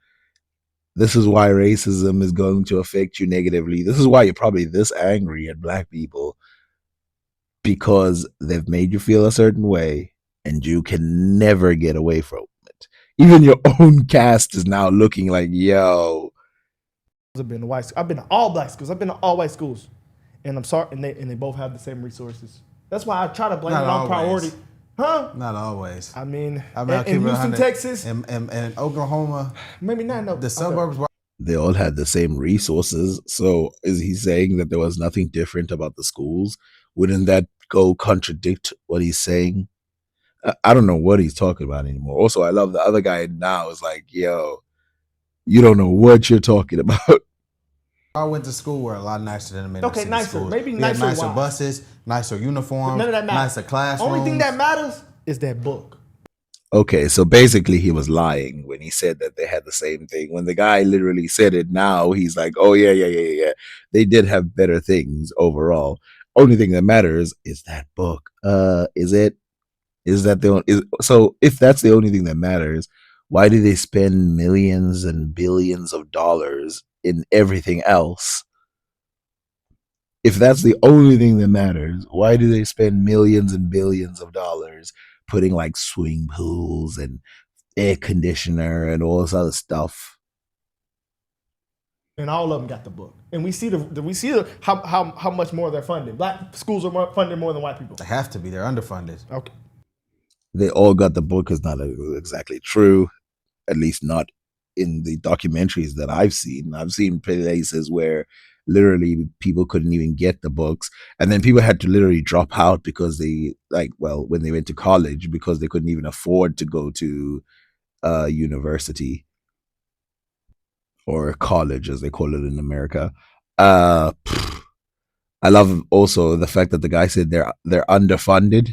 This is why racism is going to affect you negatively. This is why you're probably this angry at black people, because they've made you feel a certain way and you can never get away from it. Even your own cast is now looking like, yo. I've been to all black schools. I've been to all white schools. And I'm sorry, and they both have the same resources. That's why I try to blame it on priority. Huh? Not always. I mean, I mean, I'll keep in it Houston, 100. Texas, And Oklahoma, maybe not. No, the suburbs. They all had the same resources. So is he saying that there was nothing different about the schools? Wouldn't that go contradict what he's saying? I don't know what he's talking about anymore. Also, I love the other guy now is like, yo, you don't know what you're talking about. I went to school were a lot nicer than the inner Okay, city nicer. schools. Maybe We had nicer nicer why? buses, nicer uniforms, None of that matters. nicer classrooms. Only thing that matters is that book. Okay, so basically he was lying when he said that they had the same thing. When the guy literally said it now, he's like, oh, yeah. They did have better things overall. Only thing that matters is that book. Is it? Is that the only, so if that's the only thing that matters, why do they spend millions and billions of dollars in everything else? If that's the only thing that matters, why do they spend millions and billions of dollars putting like swimming pools and air conditioner and all this other stuff? And all of them got the book. And we see how much more they're funded. Black schools are funded more than white people. They have to be. They're underfunded. Okay. They all got the book is not exactly true, at least not in the documentaries that I've seen. I've seen places where literally people couldn't even get the books, and then people had to literally drop out because they when they went to college because they couldn't even afford to go to university or college as they call it in America. I love also the fact that the guy said they're underfunded.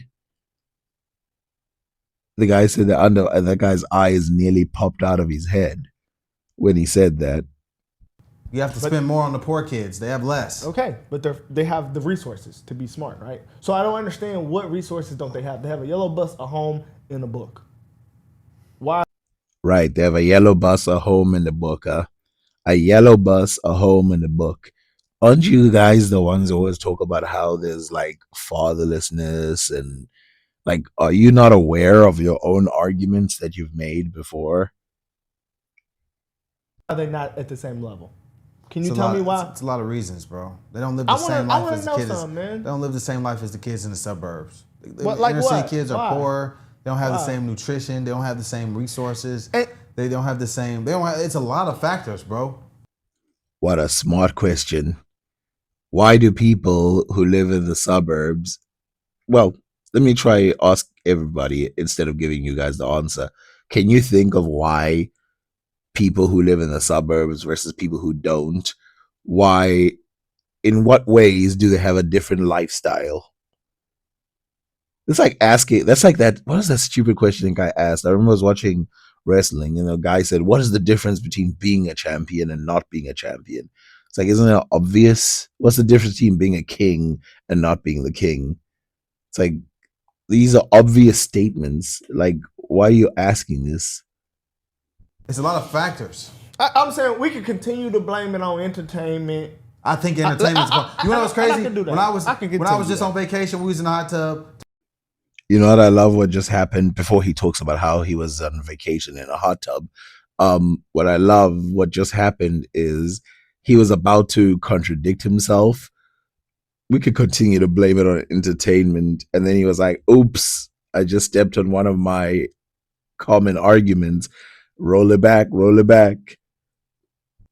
The guy said they're under, and that guy's eyes nearly popped out of his head when he said that. You have to spend more on the poor kids. They have less. Okay, but they have the resources to be smart, right? So I don't understand what resources don't they have? They have a yellow bus, a home, and a book. Why? Right, they have a yellow bus, a home, and a book. A yellow bus, a home, and a book. Aren't you guys the ones who always talk about how there's like fatherlessness and like, are you not aware of your own arguments that you've made before? Are they not at the same level? Can you tell me why? It's a lot of reasons, bro. They don't live the same life as the kids. They don't live the same life as the kids in the suburbs. Like Inner city what? kids are Why? poor. They don't have the Why? same nutrition. They don't have the same resources. They don't have the same. They don't. It's a lot of factors, bro. What a smart question. Why do people who live in the suburbs? Well, let me try ask everybody instead of giving you guys the answer. Can you think of why people who live in the suburbs versus people who don't? Why, in what ways do they have a different lifestyle? It's like asking, that's like that. What is that stupid question the guy asked? I remember I was watching wrestling and the guy said, what is the difference between being a champion and not being a champion? It's like, isn't it obvious? What's the difference between being a king and not being the king? It's like, these are obvious statements. Like, why are you asking this? It's a lot of factors. I'm saying we could continue to blame it on entertainment. I think entertainment's going. You know what's crazy? I can do that. When I was just that. on vacation, we was in the hot tub. You know what I love? What just happened before he talks about how he was on vacation in a hot tub. What I love, what just happened is he was about to contradict himself. We could continue to blame it on entertainment, and then he was like, "Oops, I just stepped on one of my common arguments. Roll it back, roll it back."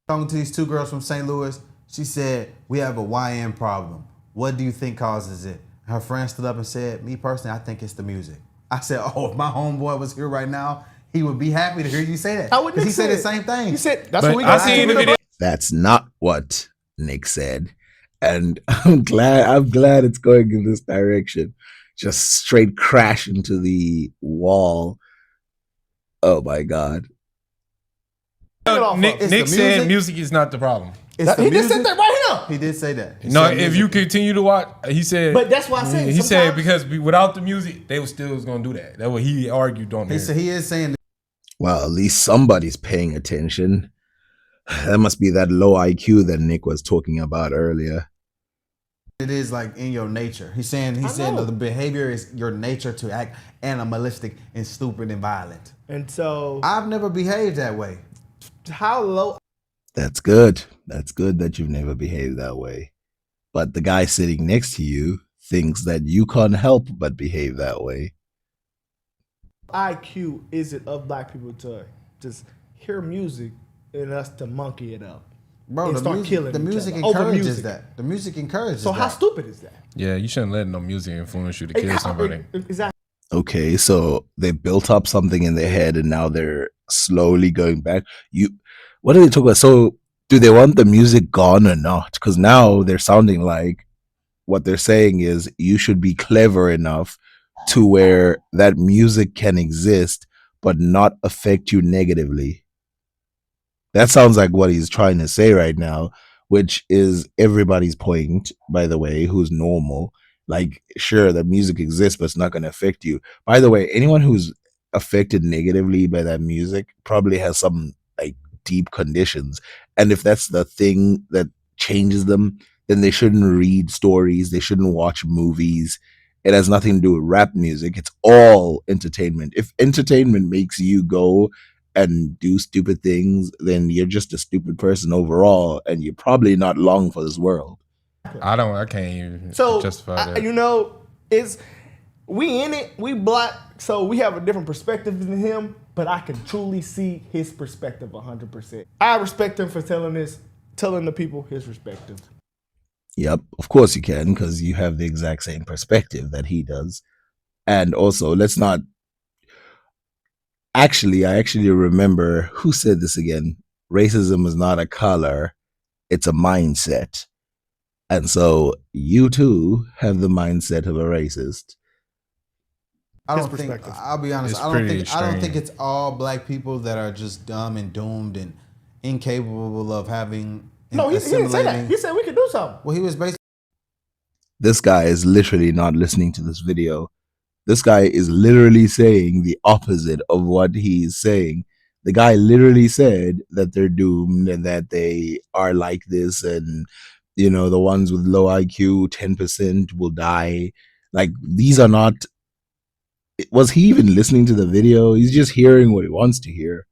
Talking to these two girls from St. Louis, she said, we have a YN problem. What do you think causes it? Her friend stood up and said, me personally, I think it's the music. I said, oh, if my homeboy was here right now, he would be happy to hear you say that. Because he said the same thing. He said, that's But what we I got seen to the video. That's not what Nick said. And I'm glad it's going in this direction. Just straight crash into the wall. Oh my God. Nick said music is not the problem. He just said that right here. He did say that. No, if you continue to watch, he said. But that's why I said he said because without the music, they were still going to do that. That's what he argued on there. He is saying. Well, at least somebody's paying attention. That must be that low IQ that Nick was talking about earlier. It is like in your nature. He's saying the behavior is your nature to act animalistic and stupid and violent. And so I've never behaved that way. How low? That's good. That's good that you've never behaved that way. But the guy sitting next to you thinks that you can't help but behave that way. IQ is it of black people to just hear music and us to monkey it up Bro, and the start music, killing the each music other over encourages music? that. The music encourages So that. how stupid is that? Yeah, you shouldn't let no music influence you to kill somebody. Exactly. Okay, so they built up something in their head and now they're slowly going back. What are they talking about? So do they want the music gone or not? Because now they're sounding like what they're saying is you should be clever enough to where that music can exist but not affect you negatively. That sounds like what he's trying to say right now, which is everybody's point, by the way, who's normal. Like, sure, the music exists, but it's not going to affect you. By the way, anyone who's affected negatively by that music probably has some like deep conditions. And if that's the thing that changes them, then they shouldn't read stories, they shouldn't watch movies. It has nothing to do with rap music. It's all entertainment. If entertainment makes you go and do stupid things, then you're just a stupid person overall, and you're probably not long for this world. I can't even So justify that. it's we in it, we black, so we have a different perspective than him. But I can truly see his perspective 100%. I respect him for telling the people his perspective. Yep, of course you can, because you have the exact same perspective that he does. And also, let's not. I actually remember who said this again. Racism is not a color, it's a mindset. And so you too have the mindset of a racist. I His don't think. perspective. I'll be honest. It's I don't pretty think. I don't think extreme. it's all black people that are just dumb and doomed and incapable of having. No, he didn't say that. assimilating. He said we could do something. Well, he was basically. This guy is literally not listening to this video. This guy is literally saying the opposite of what he's saying. The guy literally said that they're doomed and that they are like this, and the ones with low IQ, 10% will die. Like, these are not. Was he even listening to the video? He's just hearing what he wants to hear.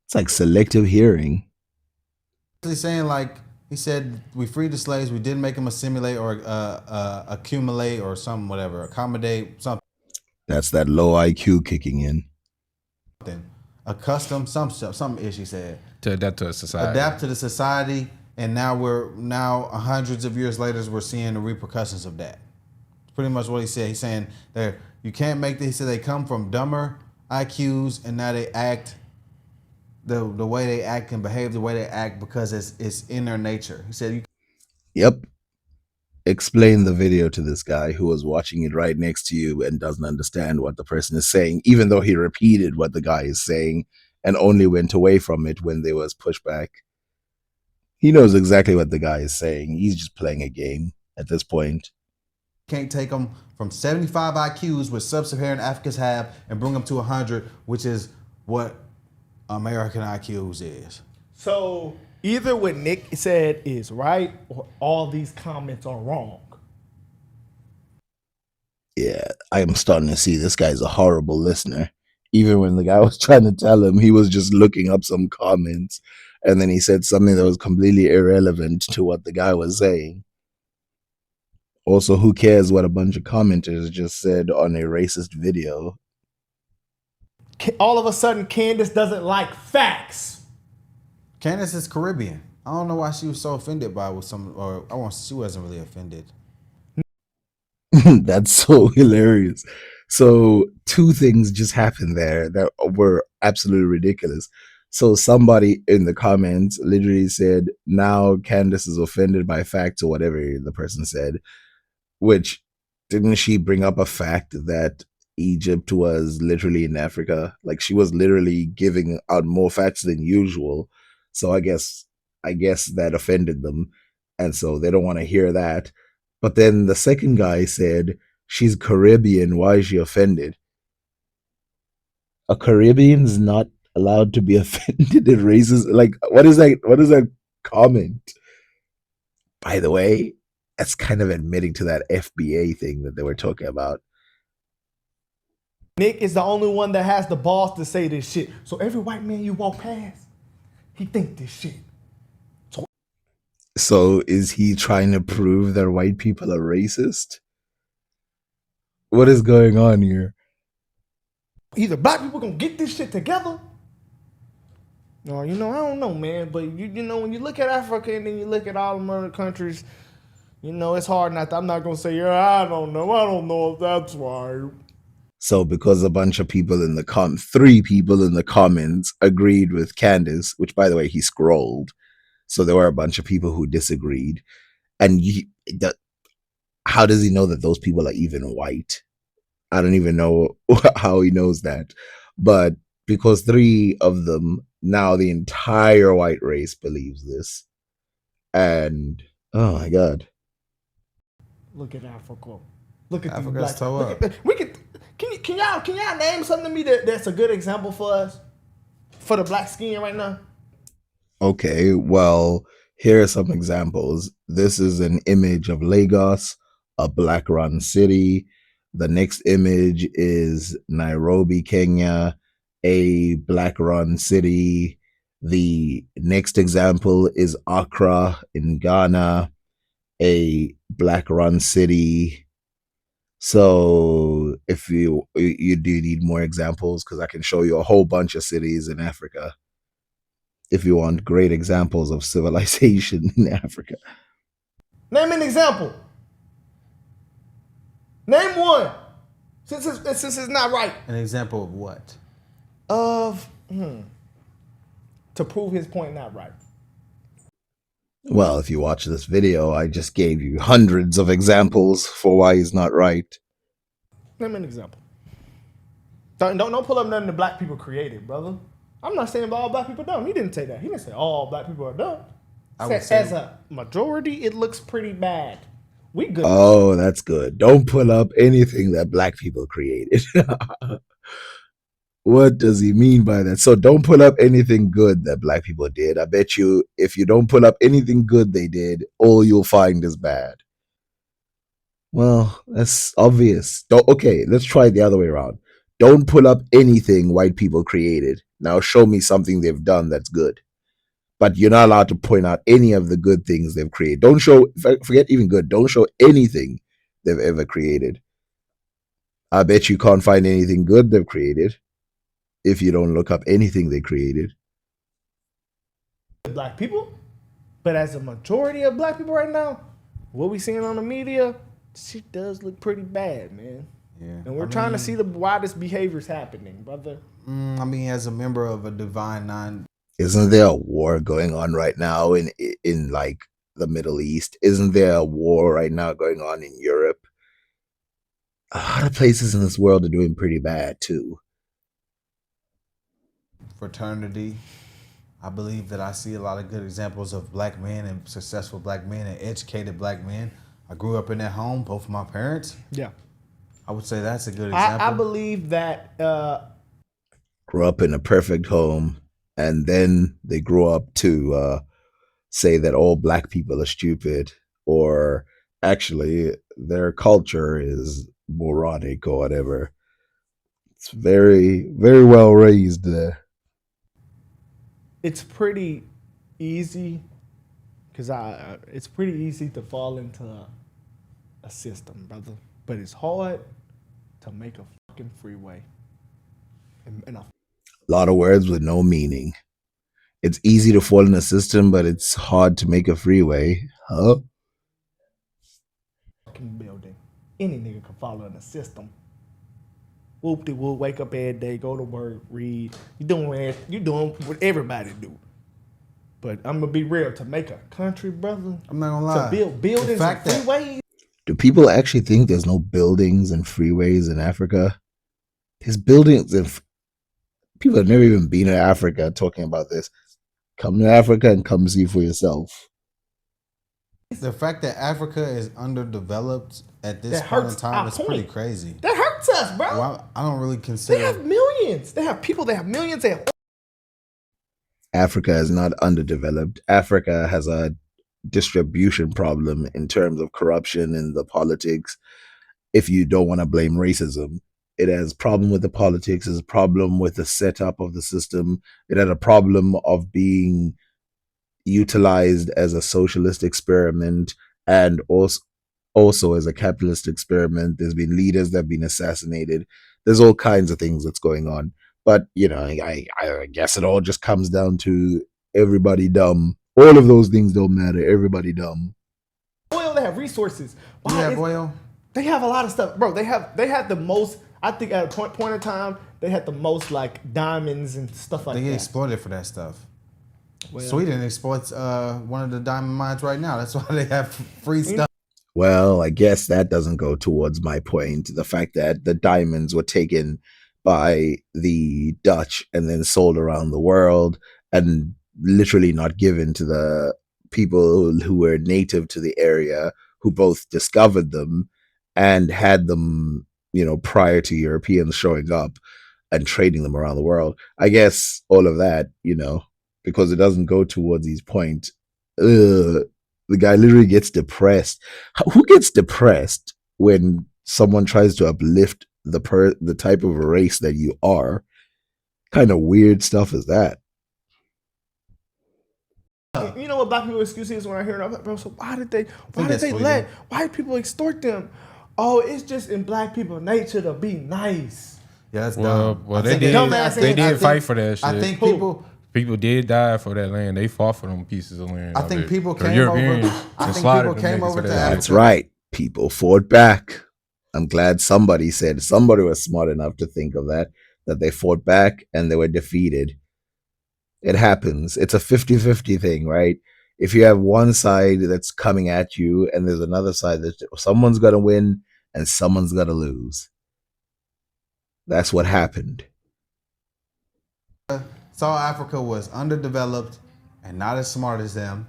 It's like selective hearing. Saying like he said we freed the slaves, we didn't make them assimilate or accumulate or something, whatever, accommodate something, That's that low IQ kicking in. accustom some ish. He said To adapt to a society. adapt to the society, and now hundreds of years later we're seeing the repercussions of that. Pretty much what he said. He's saying that you can't make this. He said they come from dumber IQs and now they act the way they act and behave the way they act because it's in their nature. He said Yep. Explain the video to this guy who was watching it right next to you and doesn't understand what the person is saying, even though he repeated what the guy is saying and only went away from it when there was pushback. He knows exactly what the guy is saying. He's just playing a game at this point. can't take them from 75 IQs, which sub-Saharan Africans have, and bring them to 100, which is what American IQs is. So either what Nick said is right or all these comments are wrong. Yeah, I am starting to see this guy's a horrible listener. Even when the guy was trying to tell him, he was just looking up some comments and then he said something that was completely irrelevant to what the guy was saying. Also, who cares what a bunch of commenters just said on a racist video? All of a sudden, Candace doesn't like facts. Candace is Caribbean. I don't know why she was so offended by with some, or she wasn't really offended. That's so hilarious. So two things just happened there that were absolutely ridiculous. So somebody in the comments literally said, now Candace is offended by facts or whatever the person said, which didn't she bring up a fact that Egypt was literally in Africa? Like, she was literally giving out more facts than usual. So I guess that offended them. And so they don't want to hear that. But then the second guy said, she's Caribbean. Why is she offended? A Caribbean's not allowed to be offended at races. Like, what is that? What is that comment? By the way, that's kind of admitting to that FBA thing that they were talking about. Nick is the only one that has the balls to say this shit. So every white man you walk past, he think this shit. So is he trying to prove that white people are racist? What is going on here? Either black people gonna get this shit together. Or, I don't know, man. But you know, when you look at Africa and then you look at all the other countries, it's hard not to, I'm not gonna say, yeah, I don't know if that's right. So because a bunch of people in the 3 people in the comments agreed with Candace, which by the way he scrolled, so there were a bunch of people who disagreed, and how does he know that those people are even white? I don't even know how he knows that, but because 3 of them, now the entire white race believes this, and oh my god. Look at Africa. Look at Africa's these black. toe Look up. at, we could. Can y'all name something to me that's a good example for us, for the black skin right now? Okay, well, here are some examples. This is an image of Lagos, a black run city. The next image is Nairobi, Kenya, a black run city. The next example is Accra in Ghana, a black run city. So if you do need more examples, because I can show you a whole bunch of cities in Africa if you want great examples of civilization in Africa. Name an example. Name one. Since it's not right. An example of what? Of to prove his point not right. Well, if you watch this video, I just gave you hundreds of examples for why he's not right. Name an example. Don't pull up nothing that black people created, brother. I'm not saying all black people dumb. He didn't say that. He didn't say all black people are dumb. I would say, as a majority, it looks pretty bad. We good. Oh, that's good. Don't pull up anything that black people created. What does he mean by that? So don't pull up anything good that black people did. I bet you if you don't pull up anything good they did, all you'll find is bad. Well, that's obvious. Okay, let's try it the other way around. Don't pull up anything white people created. Now show me something they've done that's good. But you're not allowed to point out any of the good things they've created. Don't show, forget even good, don't show anything they've ever created. I bet you can't find anything good they've created if you don't look up anything they created. Black people, but as a majority of black people right now, what we seeing on the media, shit does look pretty bad, man. yeah. And we're trying to see why this behavior's happening, brother. As a member of a divine nine. Isn't there a war going on right now in like the Middle East? Isn't there a war right now going on in Europe? A lot of places in this world are doing pretty bad too. Fraternity. I believe that I see a lot of good examples of black men and successful black men and educated black men. I grew up in that home, both of my parents. Yeah. I would say that's a good example. I believe that Grew up in a perfect home, and then they grew up to say that all black people are stupid, or actually their culture is moronic or whatever. It's very, very well raised there. it's pretty easy because it's pretty easy to fall into a system, brother. But it's hard to make a fucking freeway. And a lot of words with no meaning. It's easy to fall in a system, but it's hard to make a freeway. Huh? fucking building. Any nigga can follow in the system. Whoop de whoop, wake up every day, go to work, read. You doing what everybody do. But I'm gonna be real, to make a country, brother. I'm not gonna lie. To build buildings and freeways. Do people actually think there's no buildings and freeways in Africa? There's buildings and people have never even been to Africa talking about this. Come to Africa and come see for yourself. The fact that Africa is underdeveloped at this That point in hurts time our is pretty point. crazy. That hurts us, bro. Well, I don't really They consider. have millions. They have people. They have millions. They have. Africa is not underdeveloped. Africa has a distribution problem in terms of corruption in the politics. If you don't want to blame racism, it has a problem with the politics. It's a problem with the setup of the system. It had a problem of being utilized as a socialist experiment and also as a capitalist experiment. There's been leaders that have been assassinated. There's all kinds of things that's going on. But I guess it all just comes down to everybody dumb. All of those things don't matter. Everybody dumb. Oil, they have resources. You Why have is- oil? They have a lot of stuff, bro. They had the most. I think at a point in time, they had the most like diamonds and stuff like They get that. exploited for that stuff. Well, Sweden exploits one of the diamond mines right now. That's why they have free stuff. Well, I guess that doesn't go towards my point. The fact that the diamonds were taken by the Dutch and then sold around the world and literally not given to the people who were native to the area, who both discovered them and had them, prior to Europeans showing up and trading them around the world. I guess all of that, because it doesn't go towards his point. The guy literally gets depressed. Who gets depressed when someone tries to uplift the type of race that you are? Kind of weird stuff is that? You know what black people excuse is when I hear it, bro. So why did they that's Sweden. let white people extort them? Oh, it's just in black people nature to be nice. Yeah, that's Well, dumb. well, I they think did. dumbass They I did think- fight for that shit. I think Who? People did die for that land. They fought for them pieces of land. I out think there. people The came Europeans over. I and think slaughtered people them came niggas over for to that Africa. That's right. People fought back. I'm glad somebody was smart enough to think of that they fought back and they were defeated. It happens. It's a 50-50 thing, right? If you have one side that's coming at you and there's another side that someone's going to win and someone's going to lose. That's what happened. South Africa was underdeveloped and not as smart as them,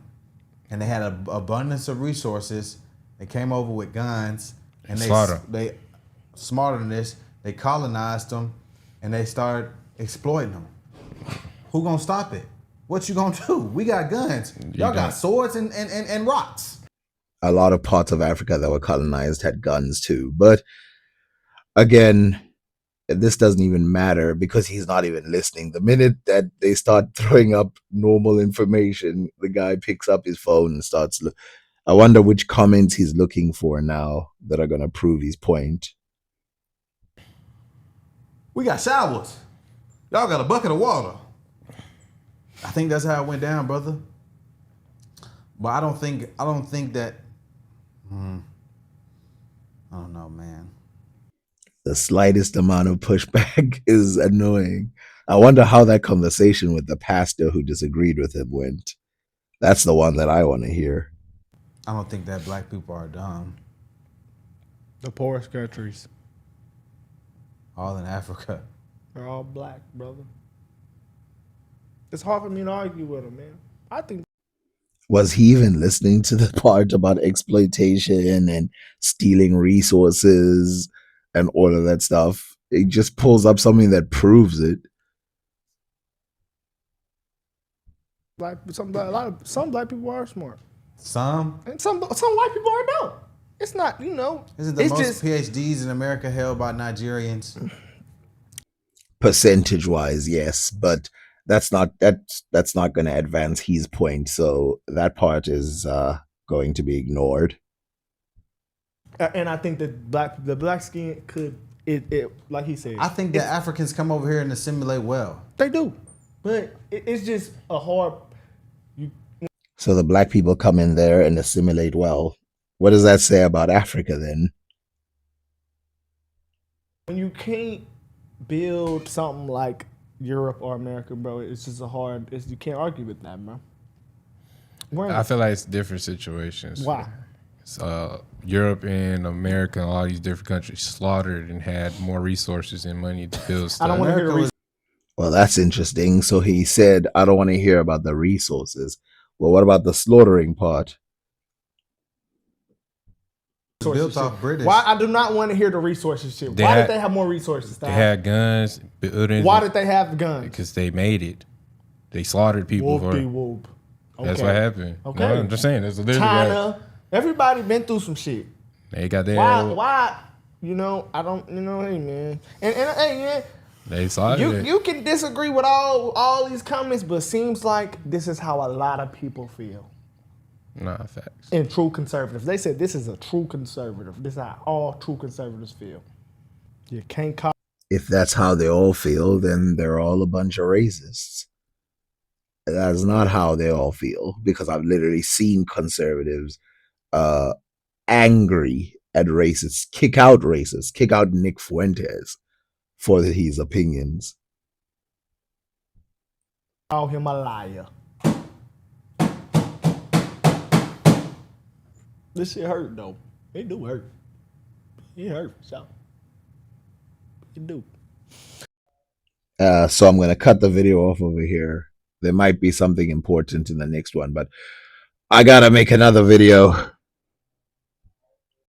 and they had an abundance of resources. They came over with guns, and they smarter than this. They colonized them, and they started exploiting them. Who gonna stop it? What you gonna do? We got guns. Y'all got swords and rocks. A lot of parts of Africa that were colonized had guns too. But again, this doesn't even matter because he's not even listening. The minute that they start throwing up normal information, the guy picks up his phone and starts. I wonder which comments he's looking for now that are going to prove his point. We got showers. Y'all got a bucket of water. I think that's how it went down, brother. But I don't think that. I don't know, man. The slightest amount of pushback is annoying. I wonder how that conversation with the pastor who disagreed with him went. That's the one that I want to hear. I don't think that black people are dumb. The poorest countries, All in Africa. they're all black, brother. It's hard for me to argue with them, man. I think Was he even listening to the part about exploitation and stealing resources and all of that stuff? It just pulls up something that proves it. some black people are smart, Some. and some white people are don't. It's not, Isn't the it's most just PhDs in America held by Nigerians? Percentage wise, yes, but that's not going to advance his point. So that part is going to be ignored. and I think that the black skin could it like he said. I think that Africans come over here and assimilate well. They do, but it's just a hard. So the black people come in there and assimilate well. What does that say about Africa then? When you can't build something like Europe or America, bro, it's just you can't argue with that, bro. I feel like it's different situations. Why? Europe and America and all these different countries slaughtered and had more resources and money to build stuff. I don't want to hear the America was- Well, that's interesting. So he said, I don't want to hear about the resources. Well, what about the slaughtering part? built off British. Why I do not want to hear the resources shit. Why did they have more resources? They had guns, buildings. Why did they have guns? Because they made it. They slaughtered people for Whoopie it. whoop. That's Okay. what happened. Okay. No, I'm just saying. That's literally China. Everybody been through some shit. They got their. Why? I don't. Hey man. And hey man. They slaughtered it. You can disagree with all these comments, but it seems like this is how a lot of people feel. Nah, facts. And true conservatives. They said this is a true conservative. This is how all true conservatives feel. You can't call. if that's how they all feel, then they're all a bunch of racists. That's not how they all feel, because I've literally seen conservatives uh, angry at racists, kick out Nick Fuentes for his opinions. Call him a liar. This shit hurt though. It do hurt. It hurt for sure. It do. So I'm going to cut the video off over here. There might be something important in the next one, but I got to make another video.